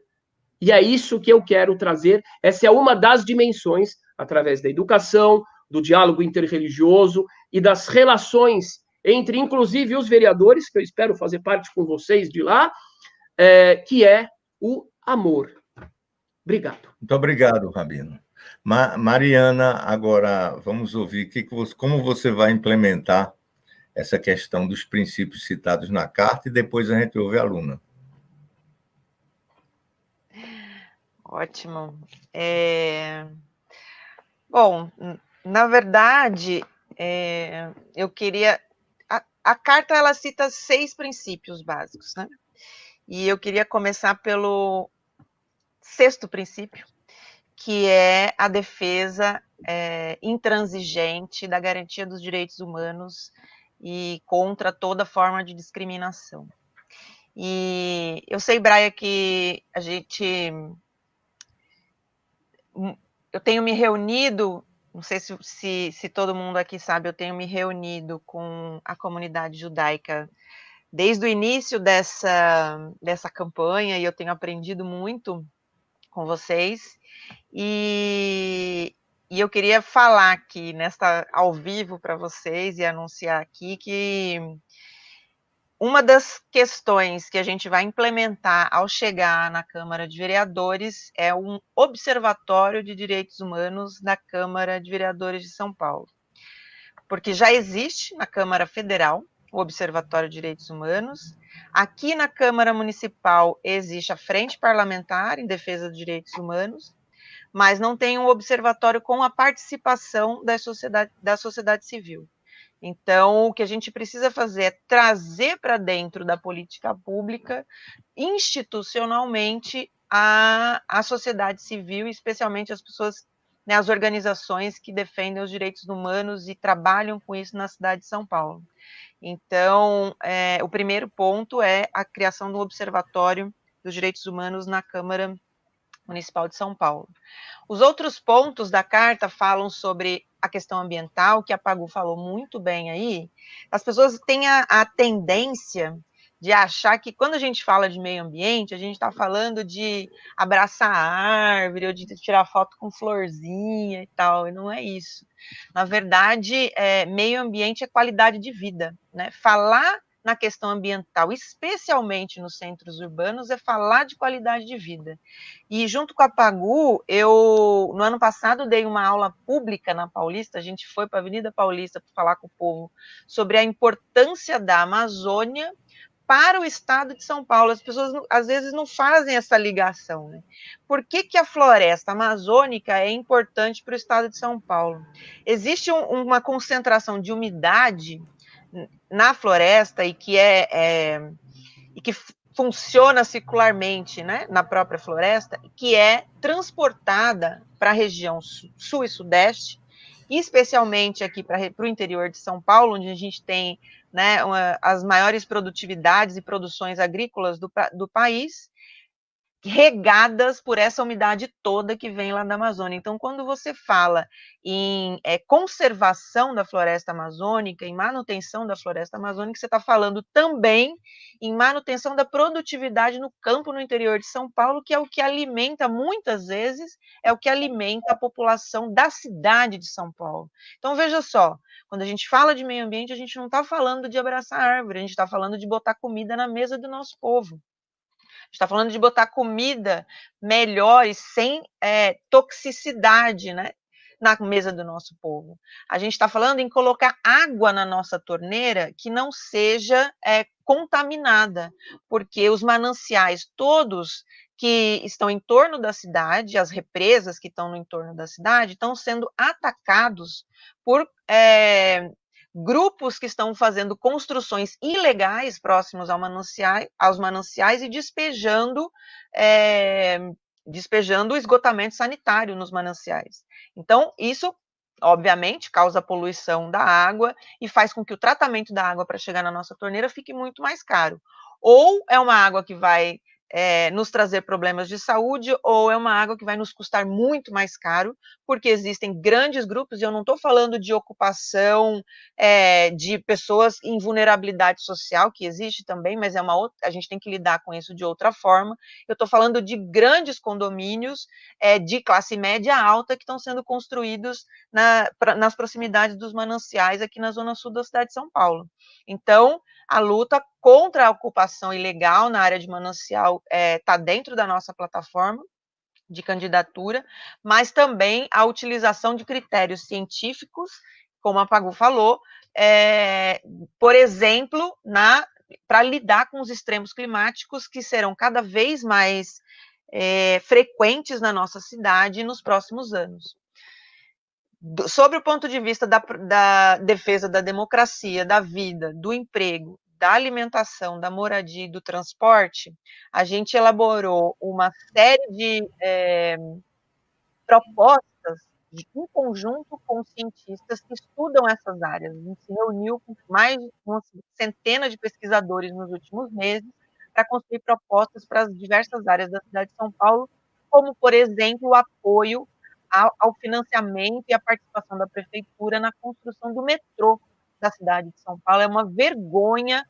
Speaker 6: E é isso que eu quero trazer. Essa é uma das dimensões, através da educação, do diálogo interreligioso e das relações entre, inclusive, os vereadores, que eu espero fazer parte com vocês de lá, que é o amor. Obrigado.
Speaker 1: Muito obrigado, Rabino. Mariana, agora vamos ouvir como você vai implementar essa questão dos princípios citados na carta e depois a gente ouve a Luna.
Speaker 7: Ótimo. Bom, na verdade, eu queria... A carta, ela cita 6 princípios básicos, né? E eu queria começar pelo 6º princípio, que é a defesa intransigente da garantia dos direitos humanos e contra toda forma de discriminação. E eu sei, Braia, que eu tenho me reunido, não sei se todo mundo aqui sabe, eu tenho me reunido com a comunidade judaica desde o início dessa campanha, e eu tenho aprendido muito com vocês, e eu queria falar aqui, ao vivo para vocês, e anunciar aqui que uma das questões que a gente vai implementar ao chegar na Câmara de Vereadores é um observatório de direitos humanos da Câmara de Vereadores de São Paulo. Porque já existe na Câmara Federal o Observatório de Direitos Humanos. Aqui na Câmara Municipal existe a Frente Parlamentar em Defesa dos Direitos Humanos, mas não tem um observatório com a participação da sociedade civil. Então, o que a gente precisa fazer é trazer para dentro da política pública, institucionalmente, a sociedade civil, especialmente as pessoas, né, as organizações que defendem os direitos humanos e trabalham com isso na cidade de São Paulo. Então, o primeiro ponto é a criação do Observatório dos Direitos Humanos na Câmara Municipal de São Paulo. Os outros pontos da carta falam sobre a questão ambiental, que a Pagu falou muito bem aí. As pessoas têm a tendência de achar que quando a gente fala de meio ambiente, a gente está falando de abraçar a árvore, ou de tirar foto com florzinha e tal, e não é isso. Na verdade, meio ambiente é qualidade de vida, né? Falar na questão ambiental, especialmente nos centros urbanos, é falar de qualidade de vida. E junto com a Pagu, eu, no ano passado, dei uma aula pública na Paulista, a gente foi para a Avenida Paulista para falar com o povo sobre a importância da Amazônia para o estado de São Paulo. As pessoas, às vezes, não fazem essa ligação, né? Por que a floresta amazônica é importante para o estado de São Paulo? Existe uma concentração de umidade na floresta e que funciona circularmente, né, na própria floresta, que é transportada para a região sul e sudeste, e especialmente aqui para o interior de São Paulo, onde a gente tem, né, as maiores produtividades e produções agrícolas do país, regadas por essa umidade toda que vem lá da Amazônia. Então, quando você fala em conservação da floresta amazônica, em manutenção da floresta amazônica, você está falando também em manutenção da produtividade no campo no interior de São Paulo, que é o que alimenta, muitas vezes, é o que alimenta a população da cidade de São Paulo. Então, veja só, quando a gente fala de meio ambiente, a gente não está falando de abraçar árvore, a gente está falando de botar comida na mesa do nosso povo. A gente está falando de botar comida melhor e sem toxicidade, né, na mesa do nosso povo. A gente está falando em colocar água na nossa torneira que não seja contaminada, porque os mananciais todos que estão em torno da cidade, as represas que estão no entorno da cidade, estão sendo atacados por grupos que estão fazendo construções ilegais próximos aos mananciais e despejando o esgotamento sanitário nos mananciais. Então, isso, obviamente, causa poluição da água e faz com que o tratamento da água para chegar na nossa torneira fique muito mais caro. Ou é uma água que vai nos trazer problemas de saúde, ou é uma água que vai nos custar muito mais caro, porque existem grandes grupos, e eu não estou falando de ocupação de pessoas em vulnerabilidade social, que existe também, mas é uma outra, a gente tem que lidar com isso de outra forma. Eu estou falando de grandes condomínios de classe média alta que estão sendo construídos nas proximidades dos mananciais aqui na zona sul da cidade de São Paulo. Então, a luta contra a ocupação ilegal na área de manancial está dentro da nossa plataforma de candidatura, mas também a utilização de critérios científicos, como a Pagu falou, por exemplo, para lidar com os extremos climáticos que serão cada vez mais frequentes na nossa cidade nos próximos anos. Sobre o ponto de vista da defesa da democracia, da vida, do emprego, da alimentação, da moradia e do transporte, a gente elaborou uma série de propostas em conjunto com cientistas que estudam essas áreas. A gente se reuniu com mais de uma centena de pesquisadores nos últimos meses para construir propostas para as diversas áreas da cidade de São Paulo, como, por exemplo, o apoio ao financiamento e à participação da prefeitura na construção do metrô da cidade de São Paulo. É uma vergonha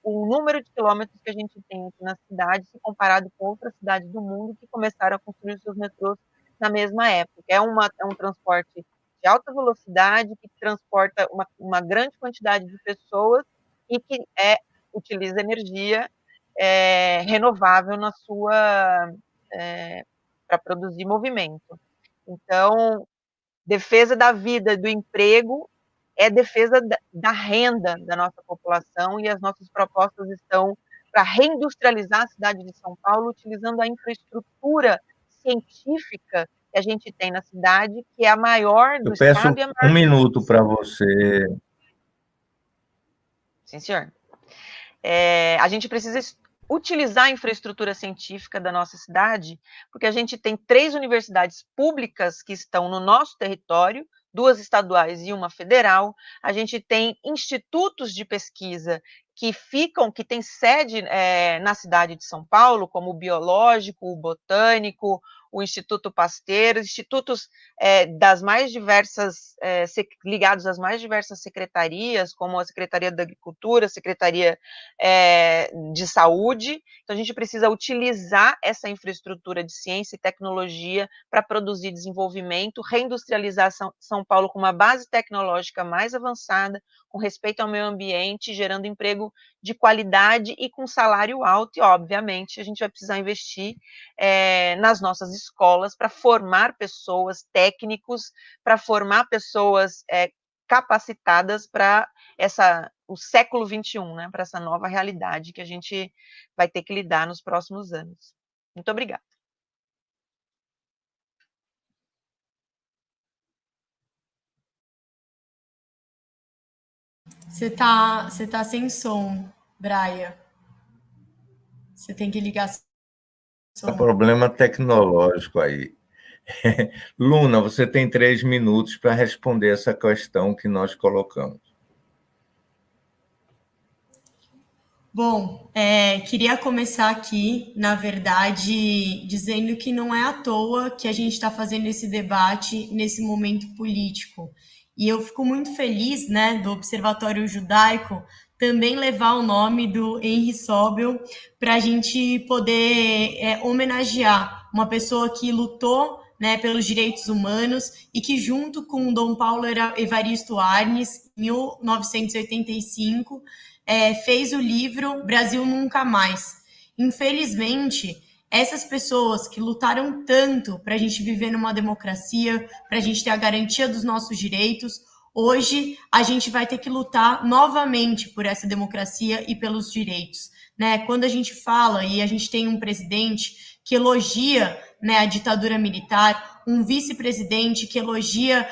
Speaker 7: o número de quilômetros que a gente tem aqui na cidade, se comparado com outras cidades do mundo que começaram a construir seus metrôs na mesma época. É um transporte de alta velocidade, que transporta uma grande quantidade de pessoas e que utiliza energia renovável para produzir movimento. Então, defesa da vida, do emprego, é defesa da renda da nossa população, e as nossas propostas estão para reindustrializar a cidade de São Paulo, utilizando a infraestrutura científica que a gente tem na cidade, que é a maior do estado.
Speaker 1: Eu peço 1 minuto para você.
Speaker 7: Sim, senhor. A gente precisa utilizar a infraestrutura científica da nossa cidade, porque a gente tem 3 universidades públicas que estão no nosso território, 2 estaduais e 1 federal. A gente tem institutos de pesquisa que têm sede na cidade de São Paulo, como o Biológico, o Botânico, o Instituto Pasteur, institutos das mais diversas, ligados às mais diversas secretarias, como a Secretaria da Agricultura, a Secretaria de Saúde. Então, a gente precisa utilizar essa infraestrutura de ciência e tecnologia para produzir desenvolvimento, reindustrializar São Paulo com uma base tecnológica mais avançada, com respeito ao meio ambiente, gerando emprego de qualidade e com salário alto. E, obviamente, a gente vai precisar investir nas nossas escolas para formar pessoas, técnicos, para formar pessoas capacitadas para o século XXI, né, para essa nova realidade que a gente vai ter que lidar nos próximos anos. Muito obrigada.
Speaker 4: Você tá sem som, Braia. Você tem que ligar som.
Speaker 1: É um problema tecnológico aí. Luna, você tem 3 minutos para responder essa questão que nós colocamos.
Speaker 4: Bom, queria começar aqui, na verdade, dizendo que não é à toa que a gente está fazendo esse debate nesse momento político. E eu fico muito feliz, né, do Observatório Judaico também levar o nome do Henry Sobel para a gente poder homenagear uma pessoa que lutou, né, pelos direitos humanos e que, junto com Dom Paulo Evaristo Arnes, em 1985, fez o livro Brasil Nunca Mais. Infelizmente, essas pessoas que lutaram tanto para a gente viver numa democracia, para a gente ter a garantia dos nossos direitos, hoje a gente vai ter que lutar novamente por essa democracia e pelos direitos, né? Quando a gente fala e a gente tem um presidente que elogia, né, a ditadura militar, um vice-presidente que elogia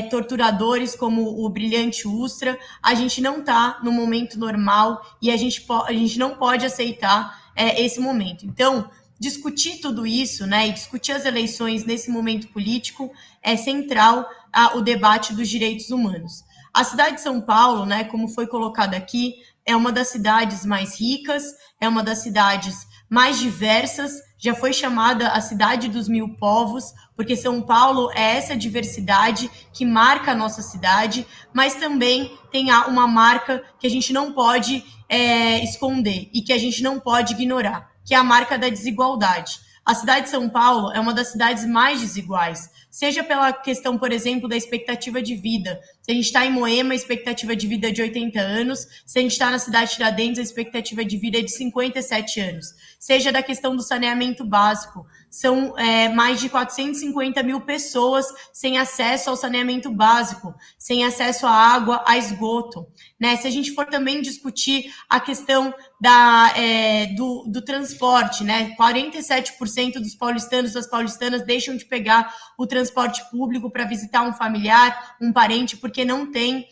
Speaker 4: torturadores como o brilhante Ustra, a gente não está no momento normal e a gente não pode aceitar esse momento. Então, discutir tudo isso, né, e discutir as eleições nesse momento político é central ao debate dos direitos humanos. A cidade de São Paulo, né, como foi colocado aqui, é uma das cidades mais ricas, é uma das cidades mais diversas, já foi chamada a cidade dos 1000 povos, porque São Paulo é essa diversidade que marca a nossa cidade, mas também tem uma marca que a gente não pode esconder e que a gente não pode ignorar, que é a marca da desigualdade. A cidade de São Paulo é uma das cidades mais desiguais, seja pela questão, por exemplo, da expectativa de vida. Se a gente está em Moema, a expectativa de vida é de 80 anos, se a gente está na cidade de Tiradentes, a expectativa de vida é de 57 anos. Seja da questão do saneamento básico, são mais de 450 mil pessoas sem acesso ao saneamento básico, sem acesso à água, a esgoto, né? Se a gente for também discutir a questão do transporte, né? 47% dos paulistanos, das paulistanas deixam de pegar o transporte público para visitar um familiar, um parente, porque não tem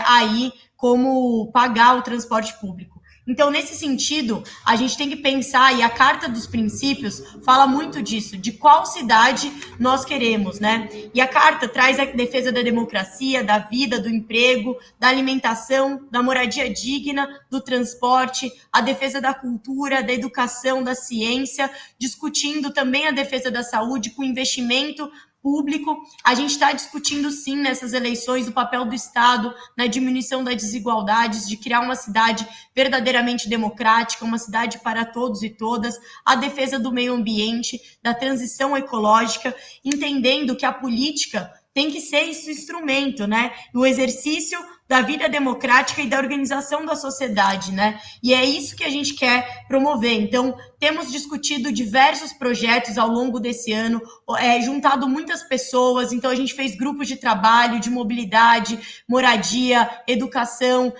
Speaker 4: aí como pagar o transporte público. Então, nesse sentido, a gente tem que pensar, e a Carta dos Princípios fala muito disso, de qual cidade nós queremos, né? E a Carta traz a defesa da democracia, da vida, do emprego, da alimentação, da moradia digna, do transporte, a defesa da cultura, da educação, da ciência, discutindo também a defesa da saúde com investimento público. A gente está discutindo, sim, nessas eleições, o papel do Estado na diminuição das desigualdades, de criar uma cidade verdadeiramente democrática, uma cidade para todos e todas, a defesa do meio ambiente, da transição ecológica, entendendo que a política tem que ser esse instrumento, né? O exercício da vida democrática e da organização da sociedade, né? E é isso que a gente quer promover. Então, temos discutido diversos projetos ao longo desse ano, juntado muitas pessoas, então a gente fez grupos de trabalho, de mobilidade, moradia, educação,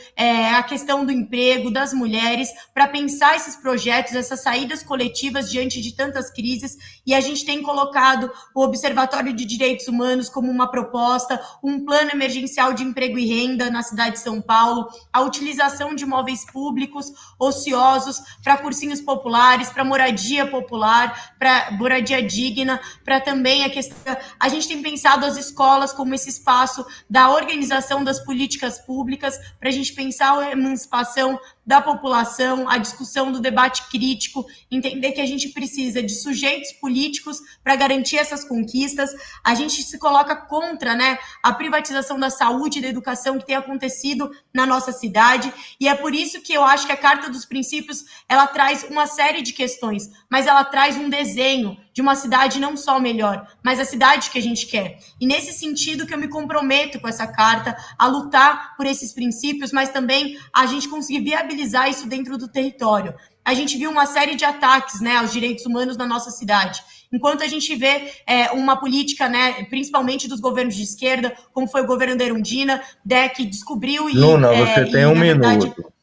Speaker 4: a questão do emprego, das mulheres, para pensar esses projetos, essas saídas coletivas diante de tantas crises, e a gente tem colocado o Observatório de Direitos Humanos como uma proposta, um plano emergencial de emprego e renda na cidade de São Paulo, a utilização de imóveis públicos ociosos para cursinhos populares, para moradia popular, para moradia digna, para também a questão... A gente tem pensado as escolas como esse espaço da organização das políticas públicas, para a gente pensar a emancipação da população, a discussão do debate crítico, entender que a gente precisa de sujeitos políticos para garantir essas conquistas. A gente se coloca contra, né, a privatização da saúde e da educação que tem acontecido na nossa cidade, e é por isso que eu acho que a Carta dos Princípios, ela traz uma série de questões, mas ela traz um desenho de uma cidade não só melhor, mas a cidade que a gente quer. E nesse sentido que eu me comprometo com essa carta, a lutar por esses princípios, mas também a gente conseguir viabilizar isso dentro do território. A gente viu uma série de ataques, né, aos direitos humanos na nossa cidade. Enquanto a gente vê uma política, né, principalmente dos governos de esquerda, como foi o governo da Erundina, que descobriu e...
Speaker 1: Luna, você tem um minuto.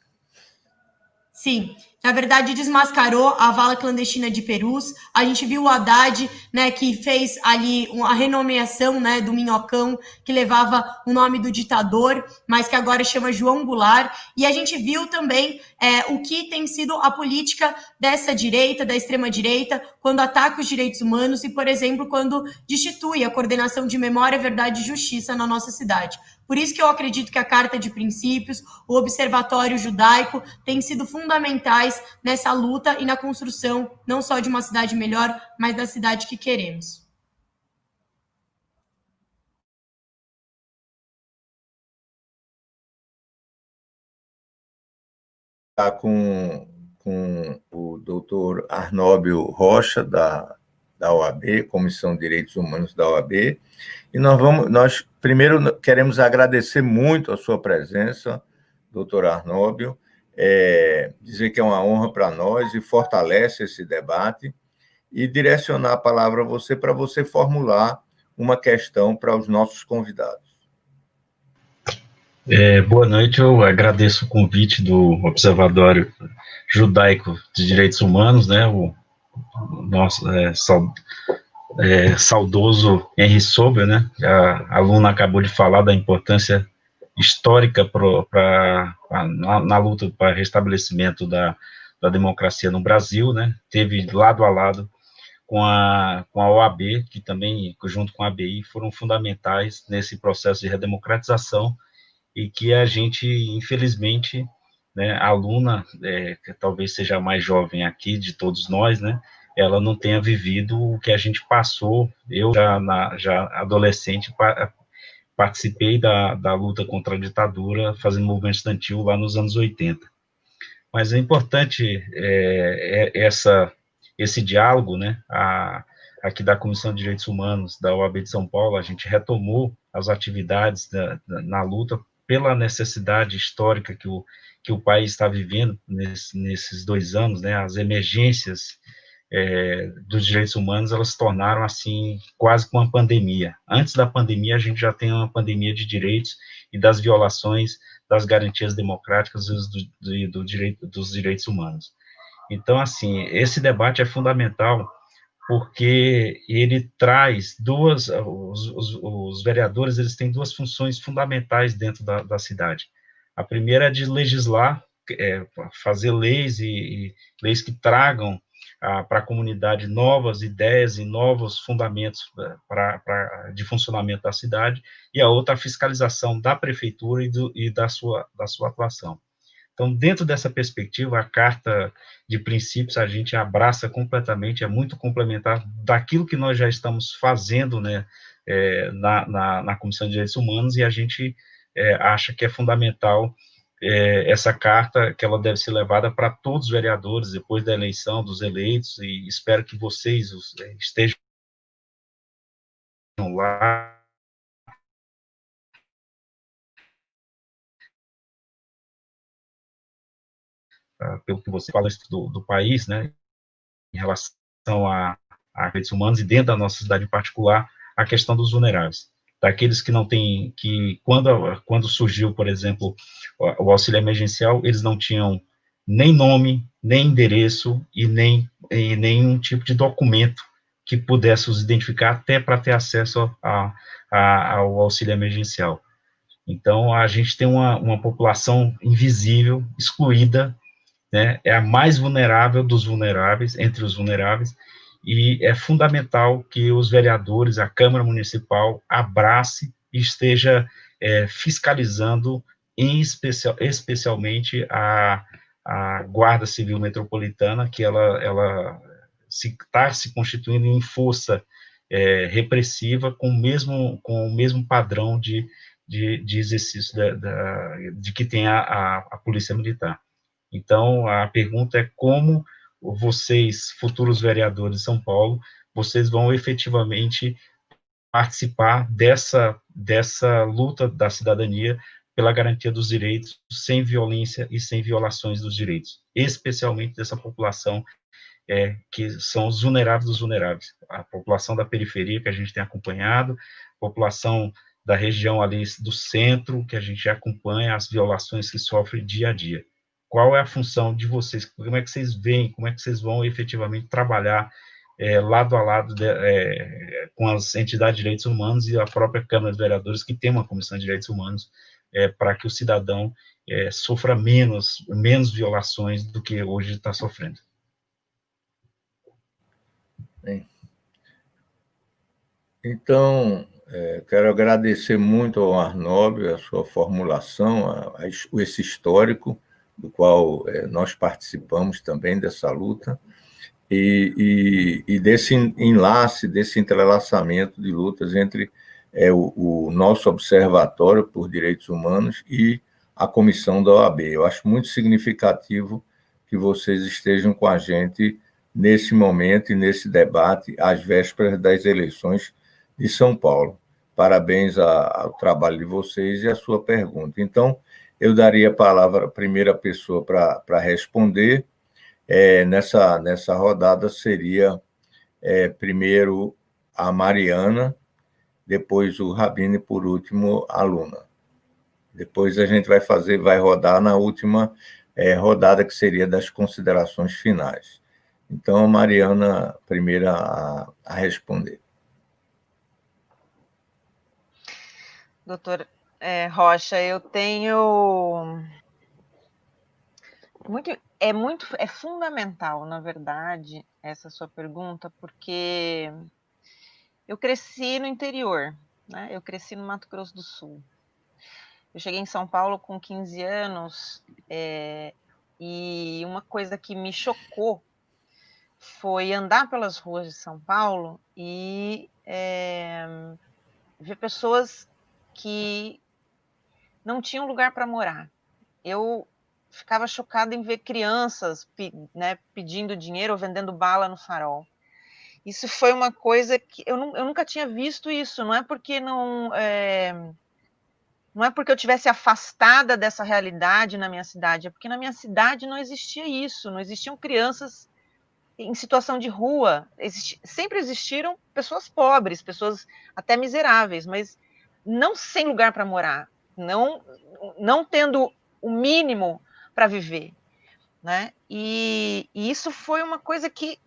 Speaker 4: Sim. Na verdade, desmascarou a vala clandestina de Perus. A gente viu o Haddad, né, que fez ali a renomeação, né, do Minhocão, que levava o nome do ditador, mas que agora chama João Goulart. E a gente viu também o que tem sido a política dessa direita, da extrema-direita, quando ataca os direitos humanos e, por exemplo, quando destitui a coordenação de memória, verdade e justiça na nossa cidade. Por isso que eu acredito que a Carta de Princípios, o Observatório Judaico, têm sido fundamentais nessa luta e na construção não só de uma cidade melhor, mas da cidade que queremos.
Speaker 1: Está com o doutor Arnóbio Rocha, da OAB, Comissão de Direitos Humanos da OAB, e nós primeiro queremos agradecer muito a sua presença, doutor Arnóbio, dizer que é uma honra para nós e fortalece esse debate, e direcionar a palavra a você para você formular uma questão para os nossos convidados.
Speaker 8: Boa noite, eu agradeço o convite do Observatório Judaico de Direitos Humanos, né, o nosso saudoso Henry Sobel, né, a aluna acabou de falar da importância histórica na luta para restabelecimento da democracia no Brasil, né, teve lado a lado com a OAB, que também, junto com a ABI, foram fundamentais nesse processo de redemocratização, e que a gente, infelizmente, né, a aluna, que talvez seja a mais jovem aqui de todos nós, né, ela não tenha vivido o que a gente passou. Eu, já adolescente, participei da luta contra a ditadura, fazendo movimento estudantil lá nos anos 80. Mas é importante esse diálogo, né, aqui da Comissão de Direitos Humanos da OAB de São Paulo, a gente retomou as atividades na luta pela necessidade histórica que o país está vivendo nesses 2 anos, né, as emergências dos direitos humanos, elas se tornaram, assim, quase com uma pandemia. Antes da pandemia, a gente já tem uma pandemia de direitos e das violações das garantias democráticas e dos direitos humanos. Então, assim, esse debate é fundamental, porque ele traz os vereadores, eles têm 2 funções fundamentais dentro da cidade. A primeira é de legislar, fazer leis e leis que tragam para a comunidade novas ideias e novos fundamentos de funcionamento da cidade, e a outra a fiscalização da prefeitura e da sua atuação. Então, dentro dessa perspectiva, a Carta de Princípios a gente abraça completamente, é muito complementar daquilo que nós já estamos fazendo, né, na Comissão de Direitos Humanos, e a gente acha que é fundamental essa carta, que ela deve ser levada para todos os vereadores, depois da eleição dos eleitos, e espero que vocês estejam lá, pelo que você fala do país, né, em relação a direitos humanos, e dentro da nossa cidade em particular, a questão dos vulneráveis, daqueles que não têm, que quando surgiu, por exemplo, o auxílio emergencial, eles não tinham nem nome, nem endereço, e nenhum tipo de documento que pudesse os identificar, até para ter acesso ao auxílio emergencial. Então, a gente tem uma população invisível, excluída, né, é a mais vulnerável dos vulneráveis, entre os vulneráveis, e é fundamental que os vereadores, a Câmara Municipal, abrace e esteja fiscalizando, especialmente a Guarda Civil Metropolitana, que ela está se constituindo em força repressiva com o mesmo padrão de exercício de que tem a Polícia Militar. Então, a pergunta é como vocês, futuros vereadores de São Paulo, vocês vão efetivamente participar dessa luta da cidadania pela garantia dos direitos, sem violência e sem violações dos direitos, especialmente dessa população que são os vulneráveis dos vulneráveis, a população da periferia que a gente tem acompanhado, a população da região ali do centro, que a gente acompanha as violações que sofre dia a dia. Qual é a função de vocês? Como é que vocês veem? Como é que vocês vão efetivamente trabalhar lado a lado com as entidades de direitos humanos e a própria Câmara dos Vereadores, que tem uma Comissão de Direitos Humanos, para que o cidadão sofra menos violações do que hoje está sofrendo?
Speaker 1: Bem, então, Quero agradecer muito ao Arnóbio a sua formulação, esse histórico, do qual nós participamos também dessa luta, e desse enlace, desse entrelaçamento de lutas entre o nosso Observatório por Direitos Humanos e a comissão da OAB. Eu acho muito significativo que vocês estejam com a gente nesse momento e nesse debate, às vésperas das eleições de São Paulo. Parabéns ao trabalho de vocês e à sua pergunta. Então, eu daria a palavra à primeira pessoa para responder. Nessa rodada seria primeiro a Mariana, depois o Rabino e, por último, a Luna. Depois a gente vai rodar na última rodada, que seria das considerações finais. Então, a Mariana, primeira a responder.
Speaker 7: Doutor Rocha, eu tenho... É fundamental, na verdade, essa sua pergunta, porque eu cresci no interior, né? Eu cresci no Mato Grosso do Sul. Eu cheguei em São Paulo com 15 anos e uma coisa que me chocou foi andar pelas ruas de São Paulo e ver pessoas que não tinham lugar para morar. Eu ficava chocada em ver crianças pedindo dinheiro ou vendendo bala no farol. Isso foi uma coisa que eu nunca tinha visto isso. Não é porque eu tivesse afastada dessa realidade na minha cidade, é porque na minha cidade não existia isso, não existiam crianças em situação de rua. Sempre existiram pessoas pobres, pessoas até miseráveis, mas não sem lugar para morar, não tendo o mínimo para viver, né? E isso foi uma coisa que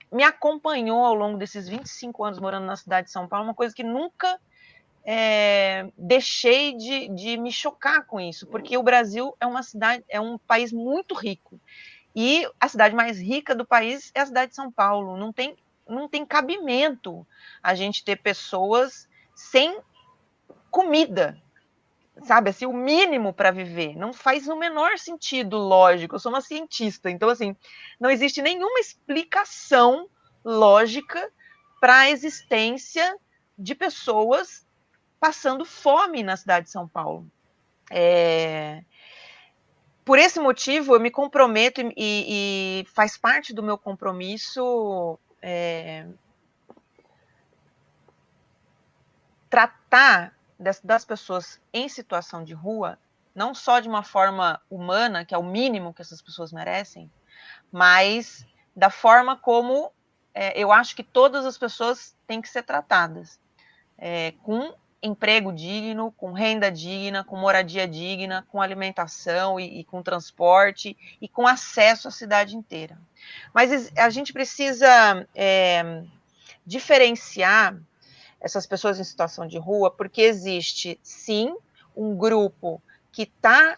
Speaker 7: me acompanhou ao longo desses 25 anos morando na cidade de São Paulo, uma coisa que nunca deixei de me chocar com isso, porque o Brasil é um país muito rico, e a cidade mais rica do país é a cidade de São Paulo. Não tem cabimento a gente ter pessoas sem comida, sabe, assim, o mínimo para viver. Não faz o menor sentido lógico. Eu sou uma cientista, então, assim, não existe nenhuma explicação lógica para a existência de pessoas passando fome na cidade de São Paulo. Por esse motivo, eu me comprometo e faz parte do meu compromisso tratar das pessoas em situação de rua, não só de uma forma humana, que é o mínimo que essas pessoas merecem, mas da forma como eu acho que todas as pessoas têm que ser tratadas, com emprego digno, com renda digna, com moradia digna, com alimentação e com transporte e com acesso à cidade inteira. Mas a gente precisa diferenciar essas pessoas em situação de rua, porque existe, sim, um grupo que está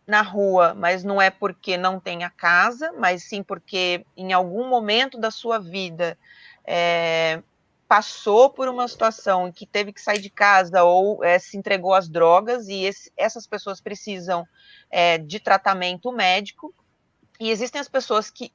Speaker 7: na rua, mas não é porque não tem a casa, mas sim porque em algum momento da sua vida passou por uma situação em que teve que sair de casa ou se entregou às drogas, e essas pessoas precisam de tratamento médico. E existem as pessoas que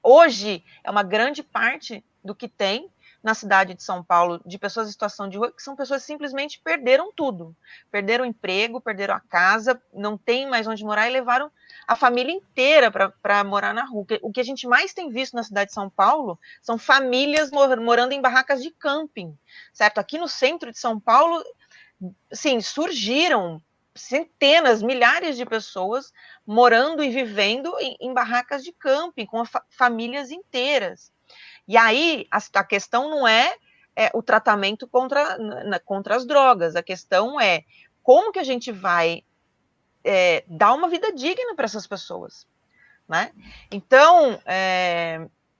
Speaker 7: hoje é uma grande parte do que tem na cidade de São Paulo, de pessoas em situação de rua, que são pessoas que simplesmente perderam tudo. Perderam o emprego, perderam a casa, não tem mais onde morar e levaram a família inteira para morar na rua. O que a gente mais tem visto na cidade de São Paulo são famílias morando em barracas de camping, certo? Aqui no centro de São Paulo, sim, surgiram centenas, milhares de pessoas morando e vivendo em barracas de camping, com famílias inteiras. E aí, a questão não é o tratamento contra as drogas, a questão é como que a gente vai dar uma vida digna para essas pessoas, né? Então,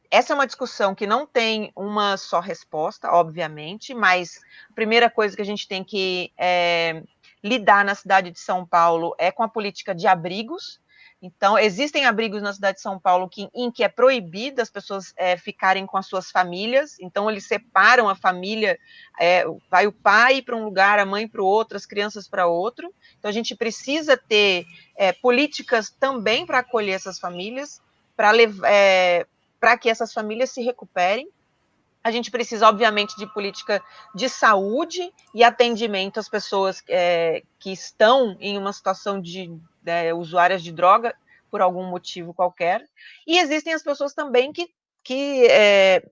Speaker 7: essa é uma discussão que não tem uma só resposta, obviamente, mas a primeira coisa que a gente tem que lidar na cidade de São Paulo é com a política de abrigos. Então, existem abrigos na cidade de São Paulo em que é proibido as pessoas ficarem com as suas famílias, então eles separam a família, vai o pai para um lugar, a mãe para o outro, as crianças para outro. Então, a gente precisa ter políticas também para acolher essas famílias, para que essas famílias se recuperem. A gente precisa, obviamente, de política de saúde e atendimento às pessoas que estão em uma situação de usuárias de droga, por algum motivo qualquer. E existem as pessoas também que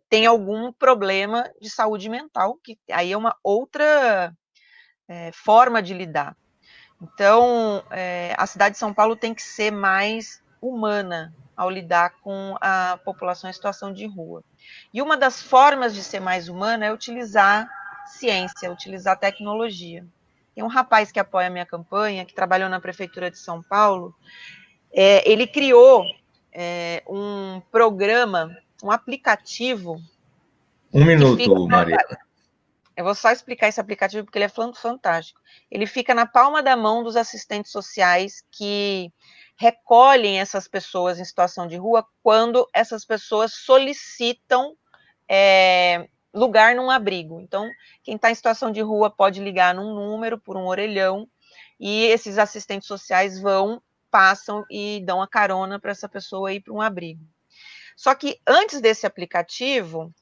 Speaker 7: têm algum problema de saúde mental, que aí é uma outra forma de lidar. Então, a cidade de São Paulo tem que ser mais humana ao lidar com a população em situação de rua. E uma das formas de ser mais humana é utilizar ciência, utilizar tecnologia. Tem um rapaz que apoia a minha campanha, que trabalhou na Prefeitura de São Paulo, ele criou um programa, um aplicativo...
Speaker 1: Um minuto, Maria.
Speaker 7: Eu vou só explicar esse aplicativo porque ele é fantástico. Ele fica na palma da mão dos assistentes sociais que recolhem essas pessoas em situação de rua quando essas pessoas solicitam lugar num abrigo. Então, quem está em situação de rua pode ligar num número por um orelhão e esses assistentes sociais passam e dão a carona para essa pessoa ir para um abrigo. Só que antes desse aplicativo,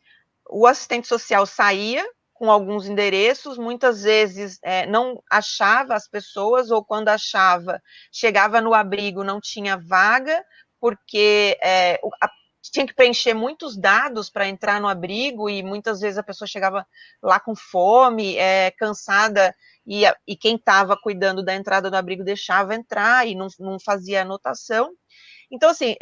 Speaker 7: o assistente social saía com alguns endereços, muitas vezes não achava as pessoas, ou quando achava, chegava no abrigo, não tinha vaga, porque tinha que preencher muitos dados para entrar no abrigo, e muitas vezes a pessoa chegava lá com fome, cansada, e quem estava cuidando da entrada do abrigo deixava entrar, e não fazia anotação. Então, assim,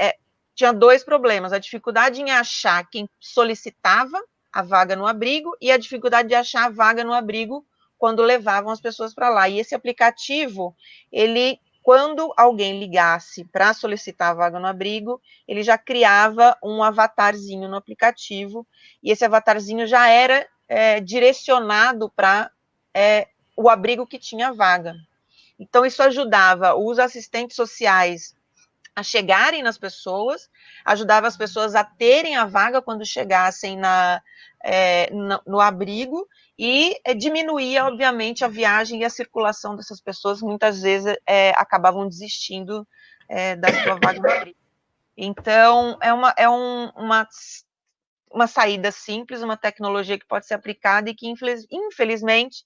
Speaker 7: tinha dois problemas, a dificuldade em achar quem solicitava a vaga no abrigo e a dificuldade de achar a vaga no abrigo quando levavam as pessoas para lá. E esse aplicativo, quando alguém ligasse para solicitar a vaga no abrigo, ele já criava um avatarzinho no aplicativo, e esse avatarzinho já era direcionado para o abrigo que tinha vaga. Então, isso ajudava os assistentes sociais a chegarem nas pessoas, ajudava as pessoas a terem a vaga quando chegassem no abrigo, e diminuía, obviamente, a viagem e a circulação dessas pessoas, muitas vezes acabavam desistindo da sua vaga no abrigo. Então, é uma saída simples, uma tecnologia que pode ser aplicada e que, infelizmente,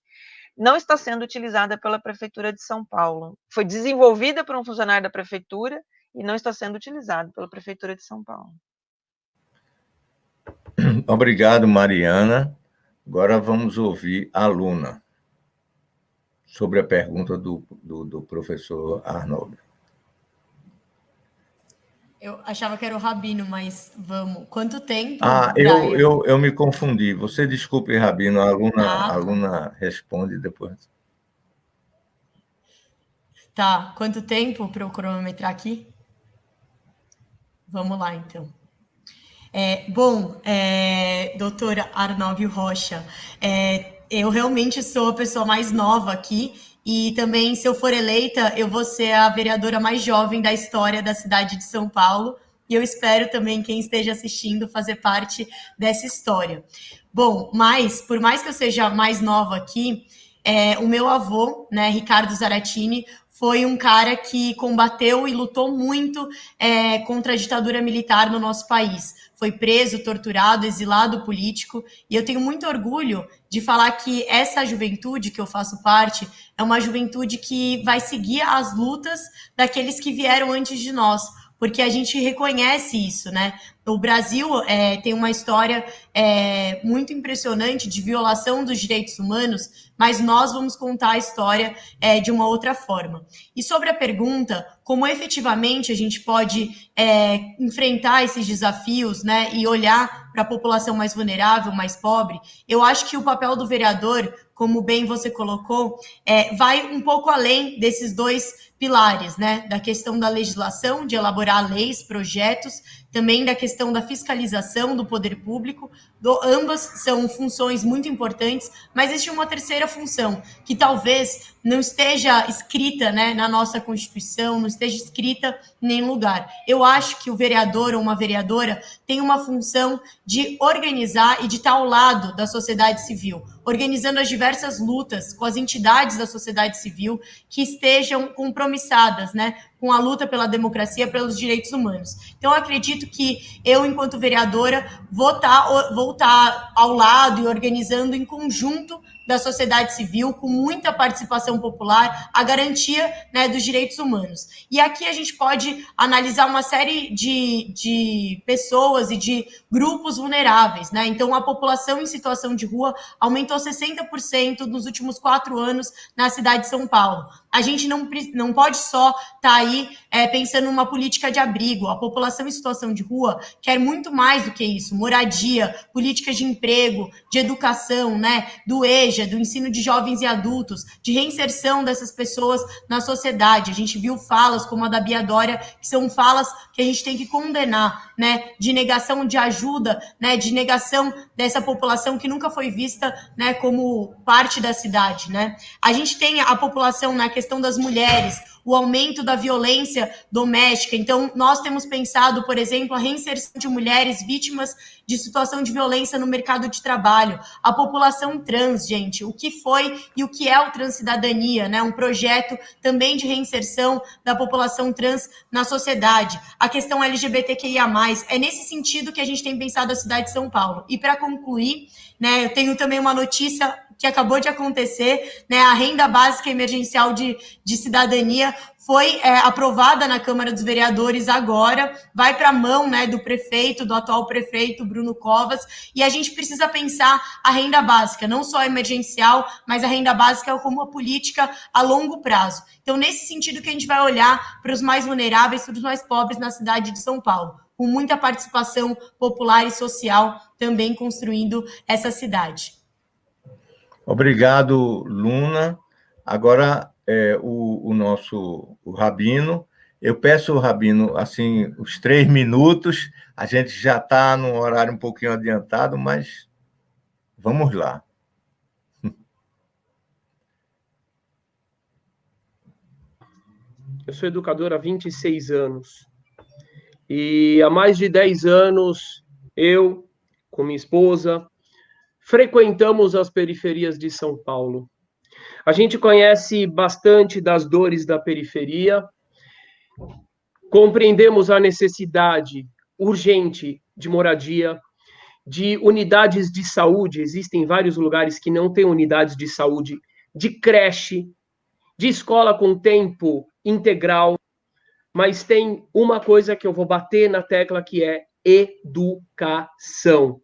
Speaker 7: não está sendo utilizada pela Prefeitura de São Paulo. Foi desenvolvida por um funcionário da Prefeitura e não está sendo utilizado pela Prefeitura de São Paulo.
Speaker 1: Obrigado, Mariana. Agora vamos ouvir a Luna sobre a pergunta do professor Arnoldo.
Speaker 4: Eu achava que era o Rabino, mas vamos. Quanto tempo?
Speaker 1: Eu me confundi. Você desculpe, Rabino, a Luna responde depois.
Speaker 4: Tá, quanto tempo para eu cronometrar aqui? Vamos lá, então. Doutora Arnóbio Rocha, eu realmente sou a pessoa mais nova aqui, e também, se eu for eleita, eu vou ser a vereadora mais jovem da história da cidade de São Paulo, e eu espero também, quem esteja assistindo, fazer parte dessa história. Bom, mas, por mais que eu seja mais nova aqui, o meu avô, né, Ricardo Zaratini, foi um cara que combateu e lutou muito contra a ditadura militar no nosso país. Foi preso, torturado, exilado político, e eu tenho muito orgulho de falar que essa juventude que eu faço parte é uma juventude que vai seguir as lutas daqueles que vieram antes de nós, porque a gente reconhece isso, né? O Brasil tem uma história muito impressionante de violação dos direitos humanos, mas nós vamos contar a história de uma outra forma. E sobre a pergunta, como efetivamente a gente pode enfrentar esses desafios, né, e olhar para a população mais vulnerável, mais pobre, eu acho que o papel do vereador, como bem você colocou, vai um pouco além desses dois pilares, né, da questão da legislação, de elaborar leis, projetos, também da questão questão da fiscalização do poder público, ambas são funções muito importantes, mas existe uma terceira função, que talvez não esteja escrita, né, na nossa Constituição, não esteja escrita em nenhum lugar. Eu acho que o vereador ou uma vereadora tem uma função de organizar e de estar ao lado da sociedade civil, organizando as diversas lutas com as entidades da sociedade civil que estejam compromissadas, né, com a luta pela democracia, pelos direitos humanos. Então, eu acredito que eu, enquanto vereadora, vou estar ao lado e organizando em conjunto da sociedade civil, com muita participação popular, a garantia, né, dos direitos humanos. E aqui a gente pode analisar uma série de pessoas e de grupos vulneráveis, né? Então, a população em situação de rua aumentou 60% nos últimos 4 anos na cidade de São Paulo. A gente não pode só estar aí pensando numa política de abrigo. A população em situação de rua quer muito mais do que isso: moradia, políticas de emprego, de educação, né, do EJA, do ensino de jovens e adultos, de reinserção dessas pessoas na sociedade. A gente viu falas como a da Bia Dória, que são falas que a gente tem que condenar, né, de negação de ajuda, né, de negação dessa população que nunca foi vista, né, como parte da cidade, né. A gente tem a população na questão das mulheres, o aumento da violência doméstica. Então, nós temos pensado, por exemplo, a reinserção de mulheres vítimas de situação de violência no mercado de trabalho. A população trans, gente, o que foi e o que é o Transcidadania, né? Um projeto também de reinserção da população trans na sociedade. A questão LGBTQIA+, é nesse sentido que a gente tem pensado a cidade de São Paulo. E para concluir, né, eu tenho também uma notícia que acabou de acontecer, né? A renda básica emergencial de cidadania foi aprovada na Câmara dos Vereadores agora, vai para a mão, né, do prefeito, do atual prefeito, Bruno Covas, e a gente precisa pensar a renda básica, não só emergencial, mas a renda básica como uma política a longo prazo. Então, nesse sentido que a gente vai olhar para os mais vulneráveis, para os mais pobres na cidade de São Paulo, com muita participação popular e social também construindo essa cidade.
Speaker 1: Obrigado, Luna. Agora, o Rabino. Eu peço, Rabino, assim, os 3 minutos. A gente já está num horário um pouquinho adiantado, mas vamos lá.
Speaker 6: Eu sou educador há 26 anos. E há mais de 10 anos, eu, com minha esposa, frequentamos as periferias de São Paulo. A gente conhece bastante das dores da periferia, compreendemos a necessidade urgente de moradia, de unidades de saúde. Existem vários lugares que não têm unidades de saúde, de creche, de escola com tempo integral, mas tem uma coisa que eu vou bater na tecla, que é educação.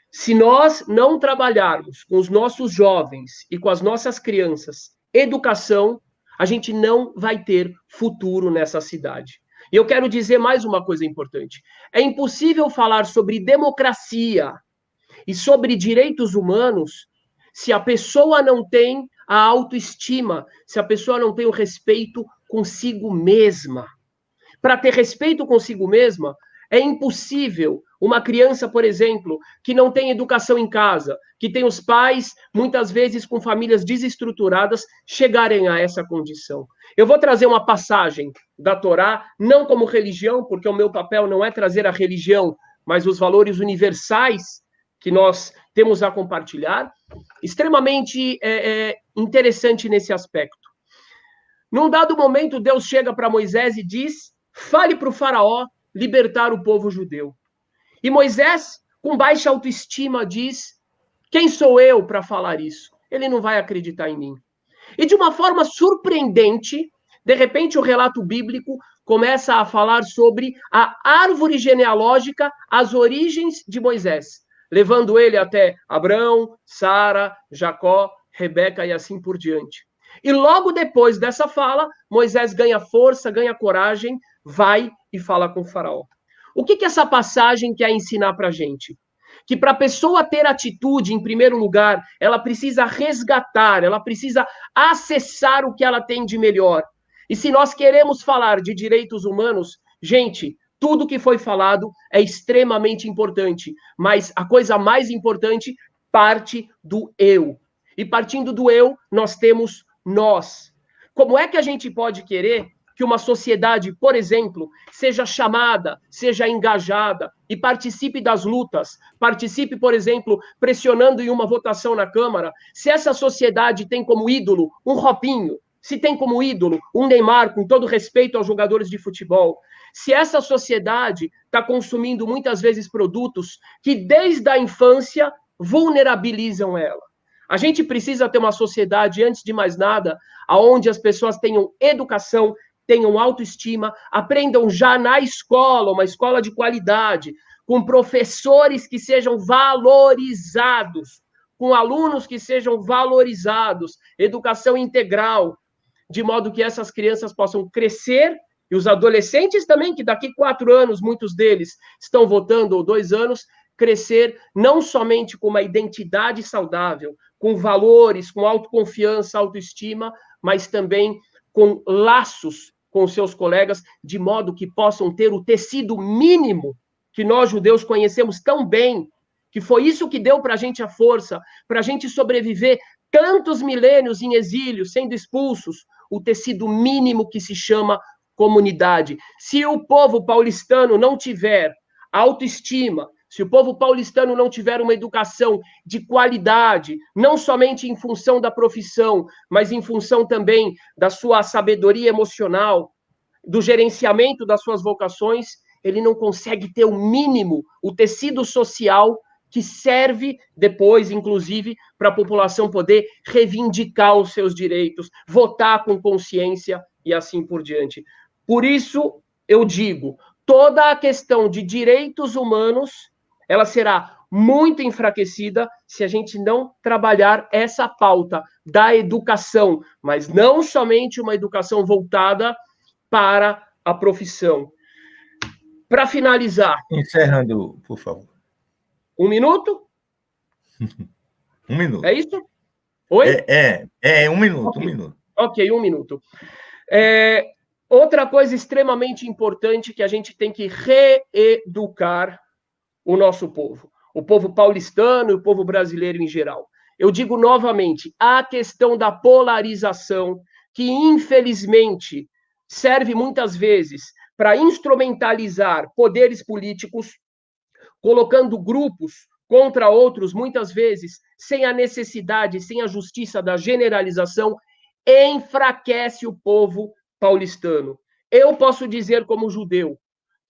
Speaker 6: Se nós não trabalharmos com os nossos jovens e com as nossas crianças educação, a gente não vai ter futuro nessa cidade. E eu quero dizer mais uma coisa importante. É impossível falar sobre democracia e sobre direitos humanos se a pessoa não tem a autoestima, se a pessoa não tem o respeito consigo mesma. Para ter respeito consigo mesma, é impossível uma criança, por exemplo, que não tem educação em casa, que tem os pais, muitas vezes com famílias desestruturadas, chegarem a essa condição. Eu vou trazer uma passagem da Torá, não como religião, porque o meu papel não é trazer a religião, mas os valores universais que nós temos a compartilhar, extremamente interessante nesse aspecto. Num dado momento, Deus chega para Moisés e diz: fale para o faraó libertar o povo judeu. E Moisés, com baixa autoestima, diz: quem sou eu para falar isso? Ele não vai acreditar em mim. E de uma forma surpreendente, de repente o relato bíblico começa a falar sobre a árvore genealógica, as origens de Moisés, levando ele até Abrão, Sara, Jacó, Rebeca e assim por diante. E logo depois dessa fala, Moisés ganha força, ganha coragem, vai e fala com o faraó. O que essa passagem quer ensinar para a gente? Que para a pessoa ter atitude, em primeiro lugar, ela precisa resgatar, ela precisa acessar o que ela tem de melhor. E se nós queremos falar de direitos humanos, gente, Tudo que foi falado é extremamente importante, mas a coisa mais importante parte do eu. E partindo do eu, nós temos nós. Como é que a gente pode querer que uma sociedade, por exemplo, seja chamada, seja engajada e participe das lutas, participe, por exemplo, pressionando em uma votação na Câmara, se essa sociedade tem como ídolo um Robinho, se tem como ídolo um Neymar, com todo respeito aos jogadores de futebol, se essa sociedade está consumindo muitas vezes produtos que desde a infância vulnerabilizam ela. A gente precisa ter uma sociedade, antes de mais nada, onde as pessoas tenham educação, tenham autoestima, aprendam já na escola, uma escola de qualidade, com professores que sejam valorizados, com alunos que sejam valorizados, educação integral, de modo que essas crianças possam crescer, e os adolescentes também, que daqui 4 anos, muitos deles estão votando, ou 2 anos, crescer não somente com uma identidade saudável, com valores, com autoconfiança, autoestima, mas também com laços com seus colegas, de modo que possam ter o tecido mínimo que nós, judeus, conhecemos tão bem, que foi isso que deu para a gente a força, para a gente sobreviver tantos milênios em exílio, sendo expulsos, o tecido mínimo que se chama comunidade. Se o povo paulistano não tiver autoestima, se o povo paulistano não tiver uma educação de qualidade, não somente em função da profissão, mas em função também da sua sabedoria emocional, do gerenciamento das suas vocações, ele não consegue ter o mínimo, o tecido social que serve depois, inclusive, para a população poder reivindicar os seus direitos, votar com consciência e assim por diante. Por isso, eu digo, toda a questão de direitos humanos, ela será muito enfraquecida se a gente não trabalhar essa pauta da educação, mas não somente uma educação voltada para a profissão. Para finalizar...
Speaker 1: Encerrando, por favor.
Speaker 6: 1 minuto?
Speaker 1: 1 minuto.
Speaker 6: É isso? Oi?
Speaker 1: 1 minuto,
Speaker 6: okay.
Speaker 1: 1 minuto.
Speaker 6: Ok, 1 minuto. Outra coisa extremamente importante que a gente tem que reeducar o nosso povo, o povo paulistano e o povo brasileiro em geral. Eu digo novamente, a questão da polarização, que infelizmente serve muitas vezes para instrumentalizar poderes políticos, colocando grupos contra outros, muitas vezes, sem a necessidade, sem a justiça da generalização, enfraquece o povo paulistano. Eu posso dizer, como judeu,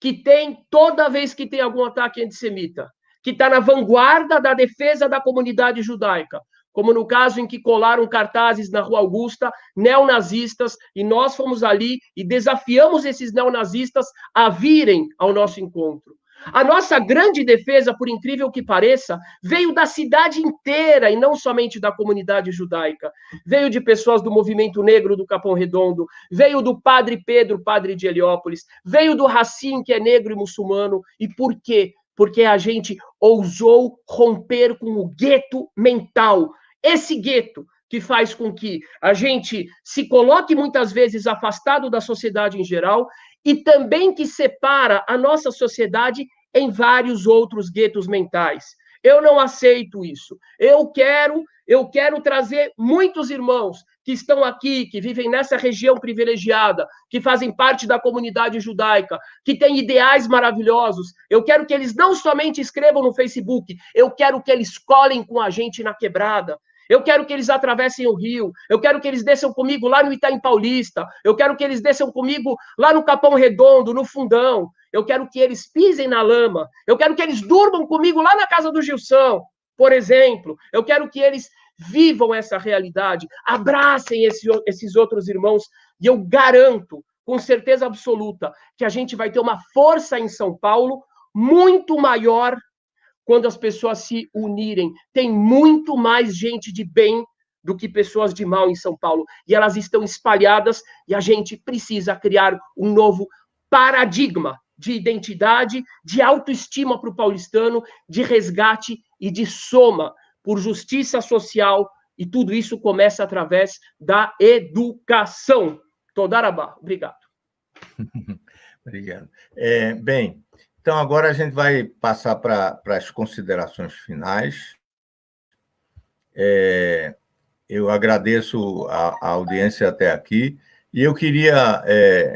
Speaker 6: que tem, toda vez que tem algum ataque antissemita, que está na vanguarda da defesa da comunidade judaica, como no caso em que colaram cartazes na Rua Augusta, neonazistas, e nós fomos ali e desafiamos esses neonazistas a virem ao nosso encontro. A nossa grande defesa, por incrível que pareça, veio da cidade inteira e não somente da comunidade judaica. Veio de pessoas do movimento negro do Capão Redondo, veio do padre Pedro, padre de Heliópolis, veio do Racim, que é negro e muçulmano. E por quê? Porque a gente ousou romper com o gueto mental. Esse gueto que faz com que a gente se coloque muitas vezes afastado da sociedade em geral e também que separa a nossa sociedade em vários outros guetos mentais. Eu não aceito isso. Eu quero trazer muitos irmãos que estão aqui, que vivem nessa região privilegiada, que fazem parte da comunidade judaica, que têm ideais maravilhosos. Eu quero que eles não somente escrevam no Facebook, eu quero que eles colhem com a gente na quebrada. Eu quero que eles atravessem o rio, eu quero que eles desçam comigo lá no Itaim Paulista, eu quero que eles desçam comigo lá no Capão Redondo, no Fundão, eu quero que eles pisem na lama, eu quero que eles durmam comigo lá na casa do Gilson, por exemplo, eu quero que eles vivam essa realidade, abracem esses outros irmãos, e eu garanto, com certeza absoluta, que a gente vai ter uma força em São Paulo muito maior quando as pessoas se unirem. Tem muito mais gente de bem do que pessoas de mal em São Paulo. E elas estão espalhadas e a gente precisa criar um novo paradigma de identidade, de autoestima para o paulistano, de resgate e de soma por justiça social. E tudo isso começa através da educação. Todarabá. Obrigado.
Speaker 1: Obrigado. Bem, então agora a gente vai passar para as considerações finais. Eu agradeço a audiência até aqui, e eu queria,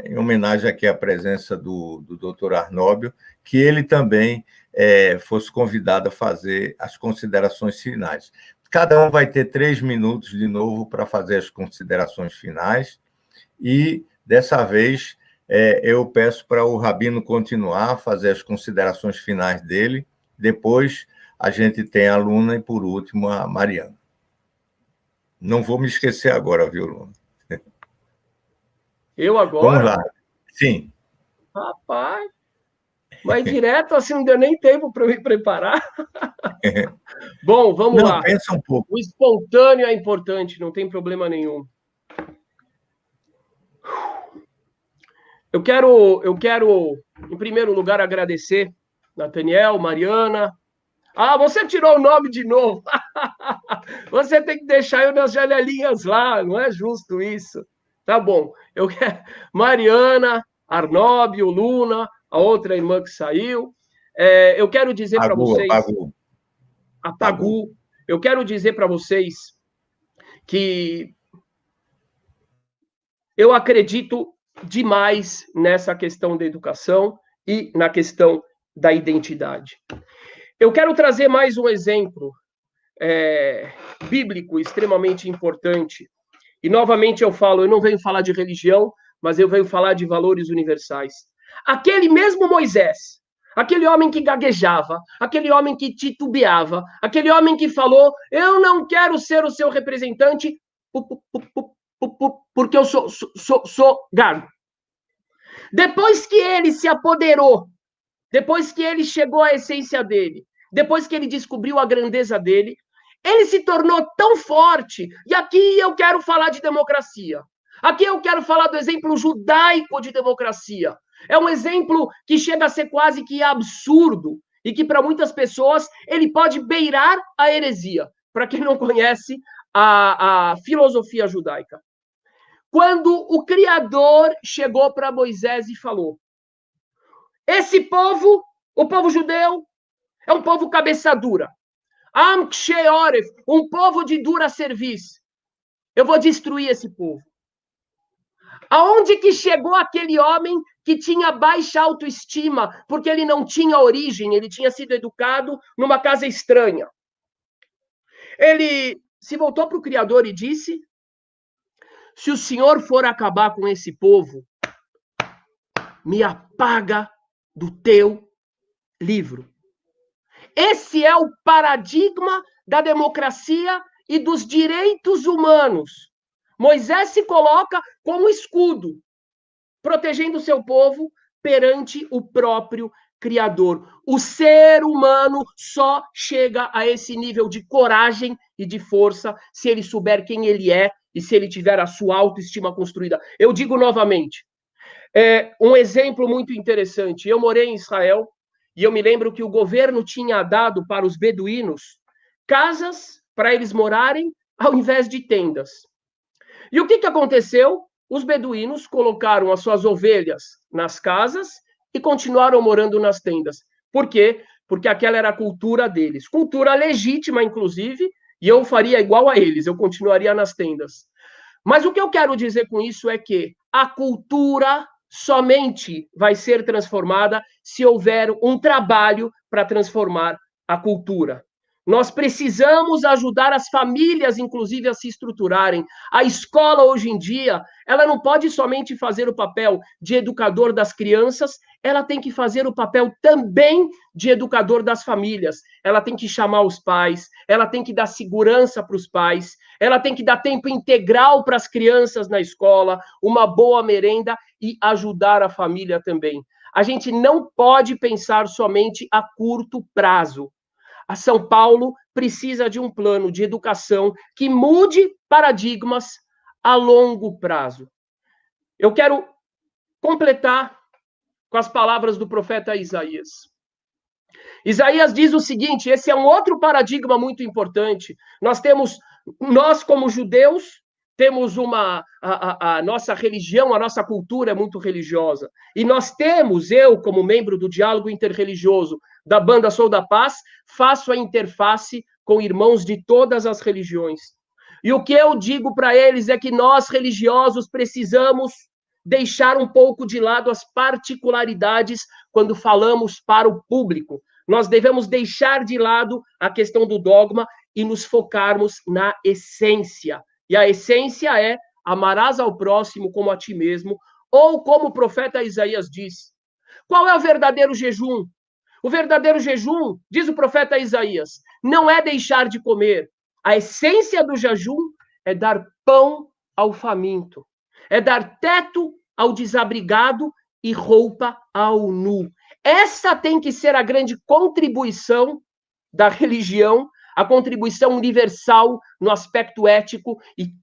Speaker 1: em homenagem aqui à presença do Dr. Arnóbio, que ele também fosse convidado a fazer as considerações finais. Cada um vai ter 3 minutos de novo para fazer as considerações finais, e, dessa vez, eu peço para o Rabino continuar a fazer as considerações finais dele, depois a gente tem a Luna e, por último, a Mariana. Não vou me esquecer agora, viu, Luna?
Speaker 6: Eu agora?
Speaker 1: Vamos lá. Sim.
Speaker 6: Rapaz, mas direto assim, não deu nem tempo para eu me preparar. Bom, vamos lá.
Speaker 1: Pensa um pouco.
Speaker 6: O espontâneo é importante, não tem problema nenhum. Eu quero, em primeiro lugar, agradecer Nathaniel, Mariana. Ah, você tirou o nome de novo. Você tem que deixar eu nas janelinhas lá, não é justo isso. Tá bom. Eu quero Mariana, Arnóbio, Luna, a outra irmã que saiu. Eu quero dizer para vocês... Apagou. Eu quero dizer para vocês que eu acredito demais nessa questão da educação e na questão da identidade. Eu quero trazer mais um exemplo bíblico extremamente importante. E, novamente, eu não venho falar de religião, mas eu venho falar de valores universais. Aquele mesmo Moisés, aquele homem que gaguejava, aquele homem que titubeava, aquele homem que falou, eu não quero ser o seu representante porque eu sou gago. Depois que ele se apoderou, depois que ele chegou à essência dele, depois que ele descobriu a grandeza dele, ele se tornou tão forte. E aqui eu quero falar de democracia. Aqui eu quero falar do exemplo judaico de democracia. É um exemplo que chega a ser quase que absurdo e que, para muitas pessoas, ele pode beirar a heresia. Para quem não conhece a filosofia judaica. Quando o Criador chegou para Moisés e falou: esse povo, o povo judeu, é um povo cabeça dura. Am Kshei Oref, um povo de dura serviço. Eu vou destruir esse povo. Aonde que chegou aquele homem que tinha baixa autoestima, porque ele não tinha origem, ele tinha sido educado numa casa estranha? Ele se voltou para o Criador e disse: se o Senhor for acabar com esse povo, me apaga do teu livro. Esse é o paradigma da democracia e dos direitos humanos. Moisés se coloca como escudo, protegendo o seu povo perante o próprio Criador. O ser humano só chega a esse nível de coragem e de força se ele souber quem ele é e se ele tiver a sua autoestima construída. Eu digo novamente, um exemplo muito interessante. Eu morei em Israel e eu me lembro que o governo tinha dado para os beduínos casas para eles morarem ao invés de tendas. E o que aconteceu? Os beduínos colocaram as suas ovelhas nas casas e continuaram morando nas tendas. Por quê? Porque aquela era a cultura deles. Cultura legítima, inclusive, e eu faria igual a eles, eu continuaria nas tendas. Mas o que eu quero dizer com isso é que a cultura somente vai ser transformada se houver um trabalho para transformar a cultura. Nós precisamos ajudar as famílias, inclusive, a se estruturarem. A escola, hoje em dia, ela não pode somente fazer o papel de educador das crianças, ela tem que fazer o papel também de educador das famílias. Ela tem que chamar os pais, ela tem que dar segurança para os pais, ela tem que dar tempo integral para as crianças na escola, uma boa merenda e ajudar a família também. A gente não pode pensar somente a curto prazo. A São Paulo precisa de um plano de educação que mude paradigmas a longo prazo. Eu quero completar com as palavras do profeta Isaías. Isaías diz o seguinte, esse é um outro paradigma muito importante. Nós como judeus, temos a nossa religião, a nossa cultura é muito religiosa. E nós temos, eu, como membro do Diálogo Interreligioso da Banda Sou da Paz, faço a interface com irmãos de todas as religiões. E o que eu digo para eles é que nós, religiosos, precisamos deixar um pouco de lado as particularidades quando falamos para o público. Nós devemos deixar de lado a questão do dogma e nos focarmos na essência. E a essência é: amarás ao próximo como a ti mesmo, ou como o profeta Isaías diz. Qual é o verdadeiro jejum? O verdadeiro jejum, diz o profeta Isaías, não é deixar de comer. A essência do jejum é dar pão ao faminto, é dar teto ao desabrigado e roupa ao nu. Essa tem que ser a grande contribuição da religião, a contribuição universal no aspecto ético e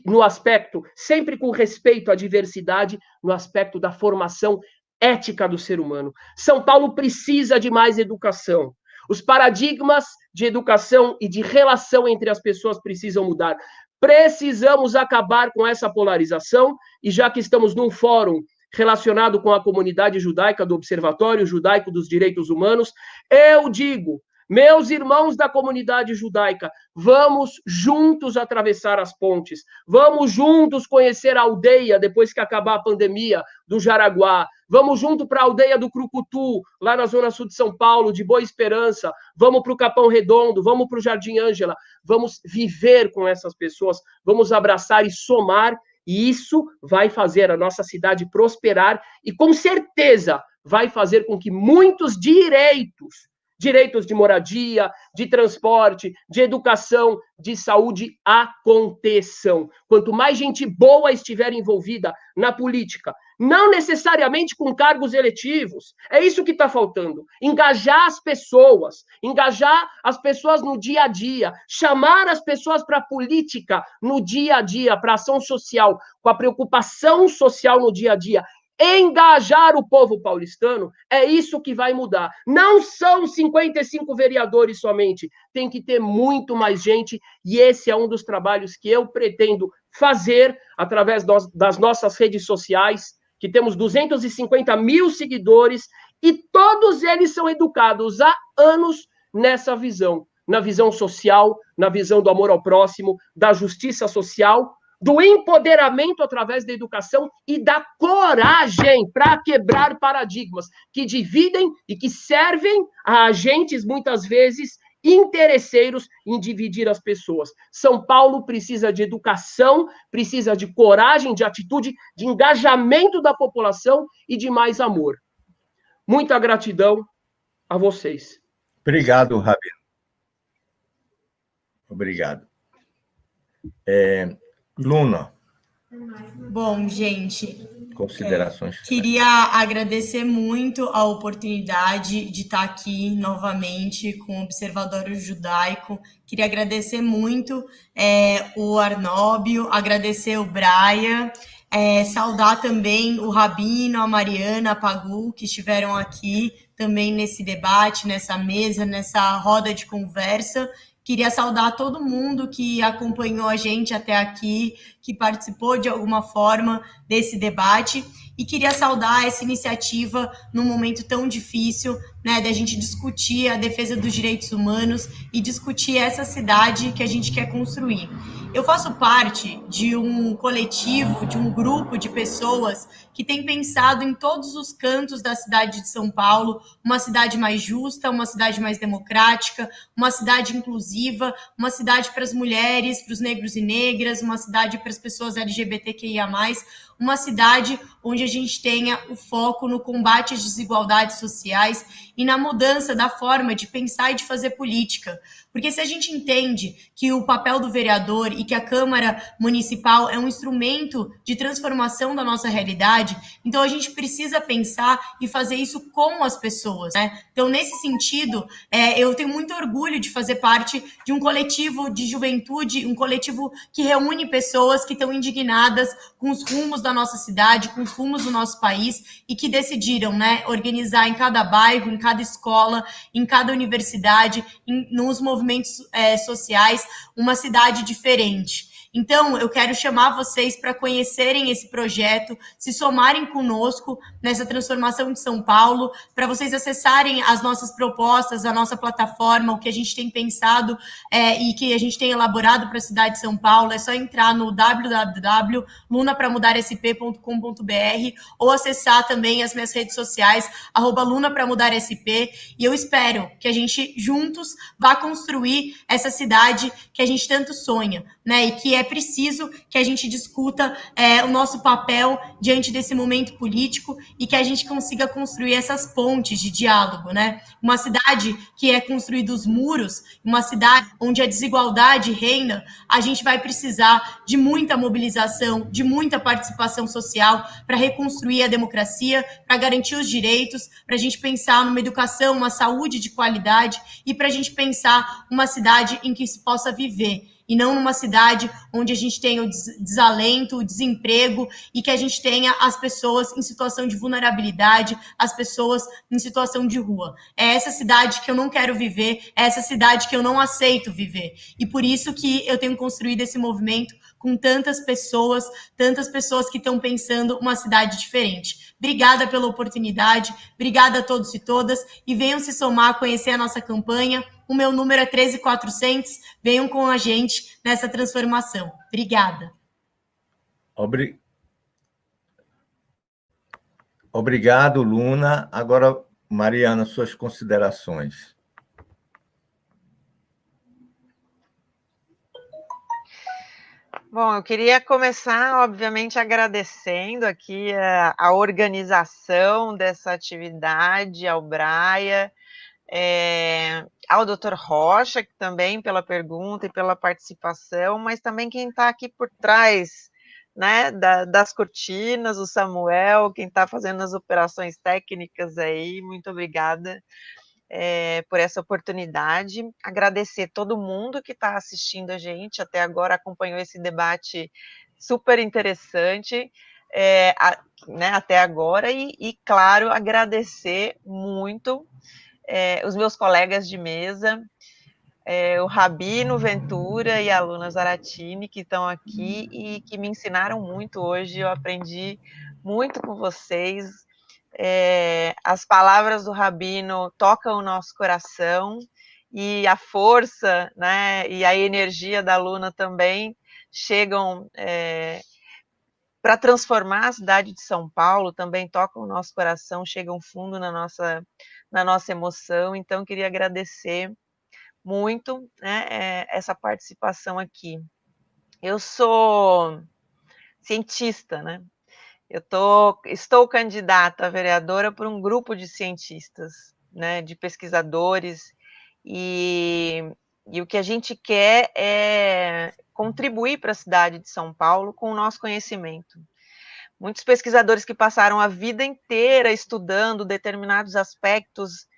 Speaker 6: no aspecto, sempre com respeito à diversidade, no aspecto da formação ética do ser humano. São Paulo precisa de mais educação. Os paradigmas de educação e de relação entre as pessoas precisam mudar. Precisamos acabar com essa polarização, e já que estamos num fórum relacionado com a comunidade judaica do Observatório Judaico dos Direitos Humanos, eu digo, meus irmãos da comunidade judaica, vamos juntos atravessar as pontes, vamos juntos conhecer a aldeia, depois que acabar a pandemia, do Jaraguá, vamos junto para a aldeia do Crucutu, lá na zona sul de São Paulo, de Boa Esperança, vamos para o Capão Redondo, vamos para o Jardim Ângela, vamos viver com essas pessoas, vamos abraçar e somar, e isso vai fazer a nossa cidade prosperar e, com certeza, vai fazer com que muitos direitos de moradia, de transporte, de educação, de saúde aconteçam. Quanto mais gente boa estiver envolvida na política, não necessariamente com cargos eletivos, é isso que está faltando. Engajar as pessoas no dia a dia, chamar as pessoas para a política no dia a dia, para a ação social, com a preocupação social no dia a dia, engajar o povo paulistano, é isso que vai mudar. Não são 55 vereadores somente, tem que ter muito mais gente, e esse é um dos trabalhos que eu pretendo fazer através das nossas redes sociais, que temos 250 mil seguidores, e todos eles são educados há anos nessa visão, na visão social, na visão do amor ao próximo, da justiça social, do empoderamento através da educação e da coragem para quebrar paradigmas que dividem e que servem a agentes, muitas vezes, interesseiros em dividir as pessoas. São Paulo precisa de educação, precisa de coragem, de atitude, de engajamento da população e de mais amor. Muita gratidão a vocês.
Speaker 1: Obrigado, Rabino. Obrigado. Luna.
Speaker 4: Bom, gente,
Speaker 1: Considerações.
Speaker 4: Queria agradecer muito a oportunidade de estar aqui novamente com o Observatório Judaico. Queria agradecer muito o Arnóbio, agradecer o Brian, saudar também o Rabino, a Mariana, a Pagu, que estiveram aqui também nesse debate, nessa mesa, nessa roda de conversa. Queria saudar todo mundo que acompanhou a gente até aqui, que participou de alguma forma desse debate, e queria saudar essa iniciativa num momento tão difícil, né, da gente discutir a defesa dos direitos humanos e discutir essa cidade que a gente quer construir. Eu faço parte de um coletivo, de um grupo de pessoas que tem pensado em todos os cantos da cidade de São Paulo, uma cidade mais justa, uma cidade mais democrática, uma cidade inclusiva, uma cidade para as mulheres, para os negros e negras, uma cidade para as pessoas LGBTQIA+, uma cidade onde a gente tenha o foco no combate às desigualdades sociais e na mudança da forma de pensar e de fazer política. Porque se a gente entende que o papel do vereador e que a Câmara Municipal é um instrumento de transformação da nossa realidade, então a gente precisa pensar e fazer isso com as pessoas, né? Então, nesse sentido, eu tenho muito orgulho de fazer parte de um coletivo de juventude, um coletivo que reúne pessoas que estão indignadas com os rumos da nossa cidade, com os rumos do nosso país, e que decidiram, né, organizar em cada bairro, em cada escola, em cada universidade, nos movimentos sociais, uma cidade diferente. Então, eu quero chamar vocês para conhecerem esse projeto, se somarem conosco nessa transformação de São Paulo, para vocês acessarem as nossas propostas, a nossa plataforma, o que a gente tem pensado e que a gente tem elaborado para a cidade de São Paulo. É só entrar no www.lunapramudarsp.com.br ou acessar também as minhas redes sociais, @lunapramudarsp, e eu espero que a gente juntos vá construir essa cidade que a gente tanto sonha, né? E que é preciso que a gente discuta o nosso papel diante desse momento político e que a gente consiga construir essas pontes de diálogo, né? Uma cidade que é construída os muros, uma cidade onde a desigualdade reina, a gente vai precisar de muita mobilização, de muita participação social para reconstruir a democracia, para garantir os direitos, para a gente pensar numa educação, uma saúde de qualidade e para a gente pensar uma cidade em que se possa viver, e não numa cidade onde a gente tenha o desalento, o desemprego e que a gente tenha as pessoas em situação de vulnerabilidade, as pessoas em situação de rua. É essa cidade que eu não quero viver, é essa cidade que eu não aceito viver. E por isso que eu tenho construído esse movimento com tantas pessoas que estão pensando uma cidade diferente. Obrigada pela oportunidade, obrigada a todos e todas, e venham se somar, conhecer a nossa campanha. O meu número é 13400, venham com a gente nessa transformação. Obrigada.
Speaker 1: Obrigado, Luna. Agora, Mariana, suas considerações.
Speaker 7: Bom, eu queria começar, obviamente, agradecendo aqui a organização dessa atividade, ao Braia, ao Dr. Rocha, que também pela pergunta e pela participação, mas também quem está aqui por trás, né, das cortinas, o Samuel, quem está fazendo as operações técnicas aí, muito obrigada por essa oportunidade, agradecer todo mundo que está assistindo a gente, até agora acompanhou esse debate super interessante, né, até agora, e claro, agradecer muito os meus colegas de mesa, o Rabino Ventura e a Luna Zaratini, que estão aqui e que me ensinaram muito hoje, eu aprendi muito com vocês. As palavras do Rabino tocam o nosso coração, e a força, né, e a energia da Luna também chegam para transformar a cidade de São Paulo, também tocam o nosso coração, chegam fundo na nossa emoção. Então, queria agradecer muito, né, essa participação aqui. Eu sou cientista, né? Estou candidata a vereadora por um grupo de cientistas, né, de pesquisadores, e o que a gente quer é contribuir para a cidade de São Paulo com o nosso conhecimento. Muitos pesquisadores que passaram a vida inteira estudando determinados aspectos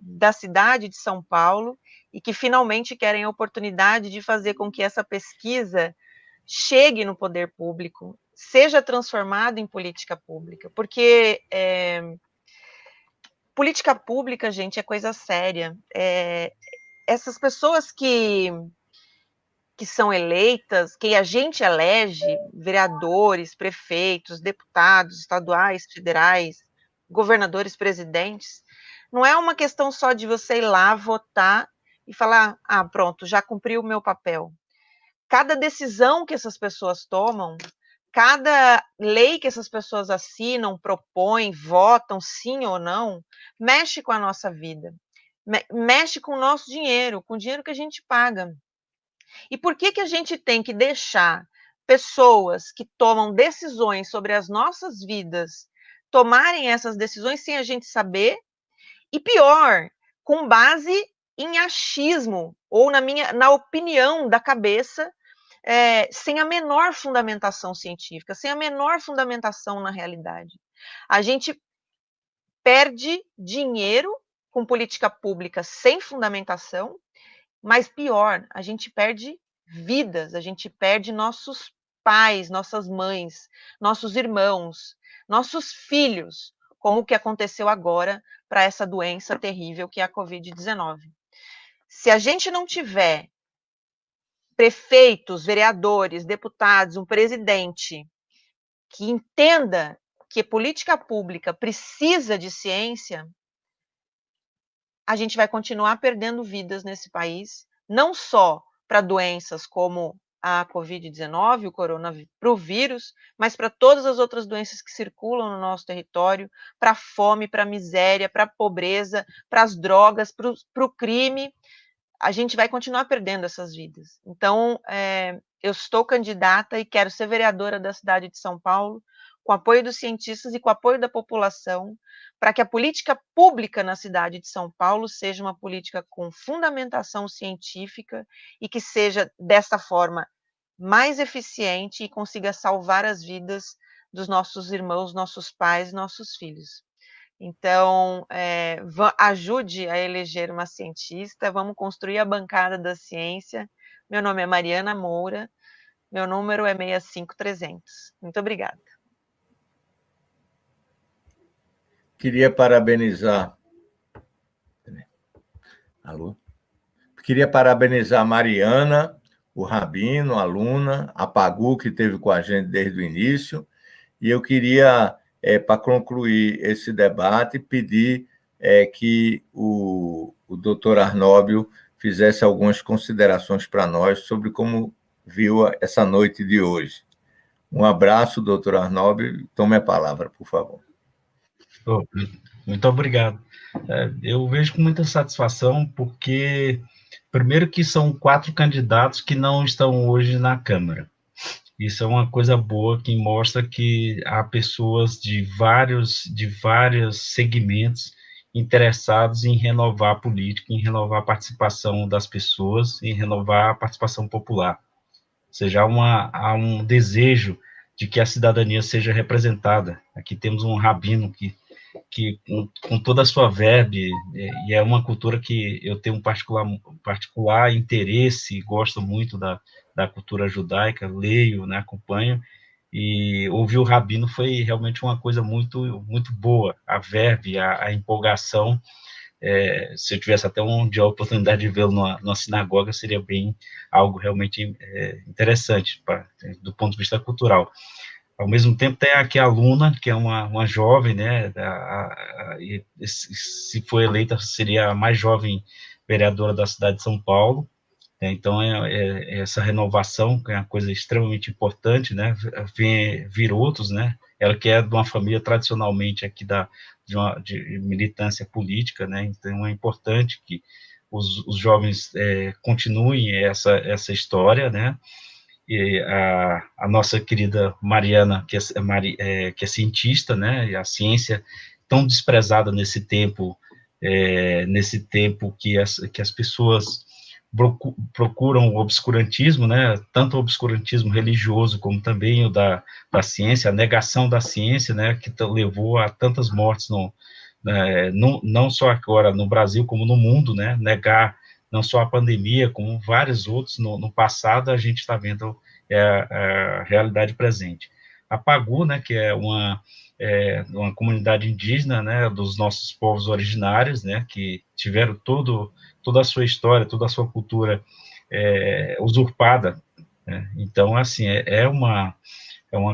Speaker 7: da cidade de São Paulo e que finalmente querem a oportunidade de fazer com que essa pesquisa chegue no poder público, seja transformada em política pública, porque política pública, gente, é coisa séria. Essas pessoas que são eleitas, que a gente elege, vereadores, prefeitos, deputados estaduais, federais, governadores, presidentes, não é uma questão só de você ir lá votar e falar, pronto, já cumpri o meu papel. Cada decisão que essas pessoas tomam, cada lei que essas pessoas assinam, propõem, votam, sim ou não, mexe com a nossa vida, mexe com o nosso dinheiro, com o dinheiro que a gente paga. E por que a gente tem que deixar pessoas que tomam decisões sobre as nossas vidas tomarem essas decisões sem a gente saber? E pior, com base em achismo, ou na opinião da cabeça, sem a menor fundamentação científica, sem a menor fundamentação na realidade. A gente perde dinheiro com política pública sem fundamentação, mas pior, a gente perde vidas, a gente perde nossos pais, nossas mães, nossos irmãos, nossos filhos, como o que aconteceu agora para essa doença terrível que é a Covid-19. Se a gente não tiver prefeitos, vereadores, deputados, um presidente que entenda que política pública precisa de ciência, a gente vai continuar perdendo vidas nesse país, não só para doenças como a Covid-19, o coronavírus, para o vírus, mas para todas as outras doenças que circulam no nosso território, para a fome, para a miséria, para a pobreza, para as drogas, para o crime. A gente vai continuar perdendo essas vidas. Então, eu estou candidata e quero ser vereadora da cidade de São Paulo, com apoio dos cientistas e com apoio da população, para que a política pública na cidade de São Paulo seja uma política com fundamentação científica e que seja, dessa forma, mais eficiente e consiga salvar as vidas dos nossos irmãos, nossos pais, nossos filhos. Então, ajude a eleger uma cientista, vamos construir a bancada da ciência. Meu nome é Mariana Moura, meu número é 65300. Muito obrigada.
Speaker 1: Queria parabenizar. Alô? Queria parabenizar a Mariana, o Rabino, a Luna, a Pagu, que esteve com a gente desde o início, e eu queria, para concluir esse debate, pedir que o doutor Arnóbio fizesse algumas considerações para nós sobre como viu essa noite de hoje. Um abraço, doutor Arnóbio, tome a palavra, por favor.
Speaker 8: Muito obrigado. Eu vejo com muita satisfação, porque, primeiro, que são 4 candidatos que não estão hoje na Câmara. Isso é uma coisa boa, que mostra que há pessoas de vários segmentos interessados em renovar a política, em renovar a participação das pessoas, em renovar a participação popular. Ou seja, há um desejo de que a cidadania seja representada. Aqui temos um rabino que com toda a sua verve, e é uma cultura que eu tenho um particular interesse, gosto muito da cultura judaica, leio, né, acompanho, e ouvir o rabino foi realmente uma coisa muito, muito boa, a verve, a empolgação. Se eu tivesse até um dia a oportunidade de vê-lo numa sinagoga, seria bem algo realmente interessante, do ponto de vista cultural. Ao mesmo tempo, tem aqui a Luna, que é uma jovem, né, se for eleita, seria a mais jovem vereadora da cidade de São Paulo. Então, essa renovação, que é uma coisa extremamente importante, né, vir outros, né, ela que é de uma família tradicionalmente aqui de militância política, né, então é importante que os jovens continuem essa história, né. E a nossa querida Mariana, que é cientista, né, e a ciência tão desprezada nesse tempo que as pessoas procuram o obscurantismo, né, tanto o obscurantismo religioso como também o da ciência, a negação da ciência, né, que levou a tantas mortes, não só agora no Brasil, como no mundo, né, negar não só a pandemia, como vários outros no passado, a gente está vendo a realidade presente. A Pagu, né, que é uma comunidade indígena, né, dos nossos povos originários, né, que tiveram toda a sua história, toda a sua cultura usurpada, né? Então, assim, é uma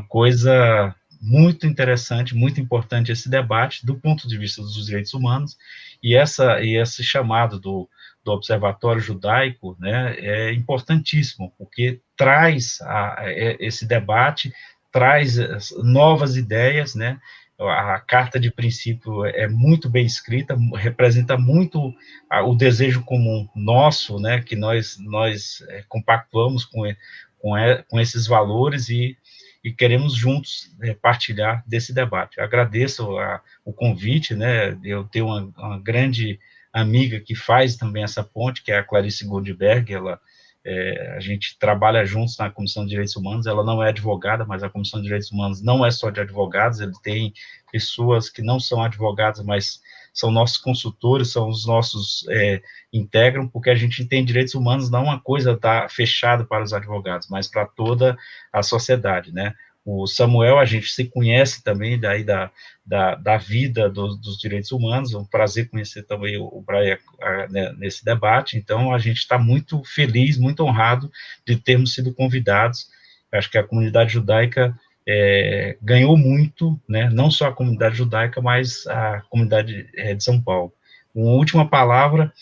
Speaker 8: coisa muito interessante, muito importante esse debate do ponto de vista dos direitos humanos, e esse chamado do Observatório Judaico, né, é importantíssimo, porque traz esse debate, traz novas ideias, né. A carta de princípio é muito bem escrita, representa muito o desejo comum nosso, né, que nós compactuamos com esses valores e queremos juntos partilhar desse debate. Agradeço o convite, né, eu tenho uma grande amiga que faz também essa ponte, que é a Clarice Goldberg, a gente trabalha juntos na Comissão de Direitos Humanos, ela não é advogada, mas a Comissão de Direitos Humanos não é só de advogados, ele tem pessoas que não são advogadas, mas são nossos consultores, são os nossos integram, porque a gente tem direitos humanos, não uma coisa fechada para os advogados, mas para toda a sociedade, né? O Samuel, a gente se conhece também daí da vida dos direitos humanos, é um prazer conhecer também o Brian nesse debate, então a gente está muito feliz, muito honrado de termos sido convidados. Acho que a comunidade judaica ganhou muito, né, não só a comunidade judaica, mas a comunidade de São Paulo. Uma última palavra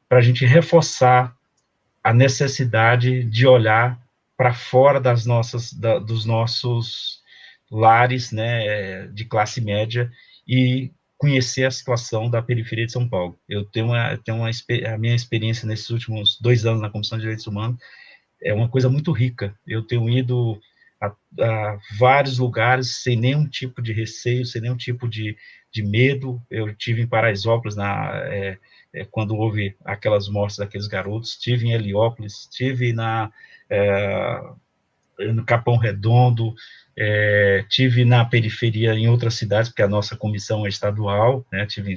Speaker 8: para a gente reforçar a necessidade de olhar para fora dos nossos lares, né, de classe média, e conhecer a situação da periferia de São Paulo. Eu tenho a minha experiência nesses últimos 2 anos na Comissão de Direitos Humanos, é uma coisa muito rica. Eu tenho ido a vários lugares sem nenhum tipo de receio, sem nenhum tipo de medo. Eu tive em Paraisópolis, quando houve aquelas mortes daqueles garotos, estive em Heliópolis, estive no Capão Redondo, tive na periferia em outras cidades, porque a nossa comissão é estadual, né, tive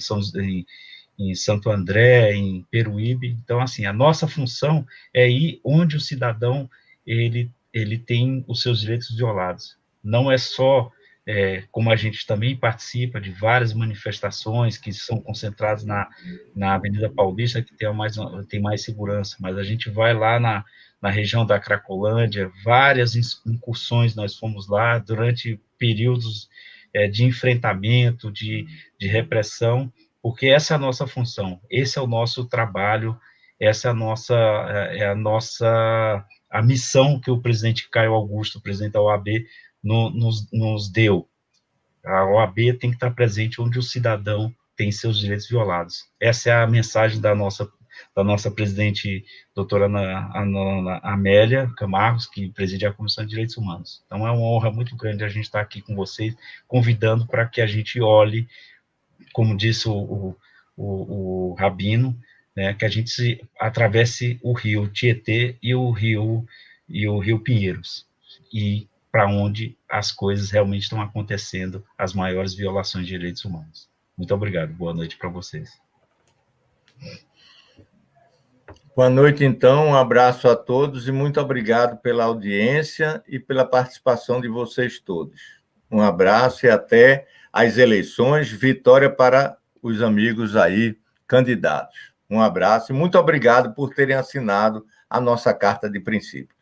Speaker 8: em Santo André, em Peruíbe. Então, assim, a nossa função é ir onde o cidadão ele tem os seus direitos violados. Não é só, como a gente também participa de várias manifestações que são concentradas na Avenida Paulista, que tem mais segurança, mas a gente vai lá na região da Cracolândia, várias incursões nós fomos lá durante períodos de enfrentamento, de repressão, porque essa é a nossa função, esse é o nosso trabalho, essa é a missão que o presidente Caio Augusto, presidente da OAB, nos deu. A OAB tem que estar presente onde o cidadão tem seus direitos violados. Essa é a mensagem da nossa presidente, doutora Ana Amélia Camargos, que preside a Comissão de Direitos Humanos. Então, é uma honra muito grande a gente estar aqui com vocês, convidando para que a gente olhe, como disse o Rabino, né, que a gente atravesse o rio Tietê e o rio Pinheiros, e para onde as coisas realmente estão acontecendo, as maiores violações de direitos humanos. Muito obrigado, boa noite para vocês.
Speaker 1: Boa noite, então, um abraço a todos e muito obrigado pela audiência e pela participação de vocês todos. Um abraço e até as eleições, vitória para os amigos aí, candidatos. Um abraço e muito obrigado por terem assinado a nossa carta de princípio.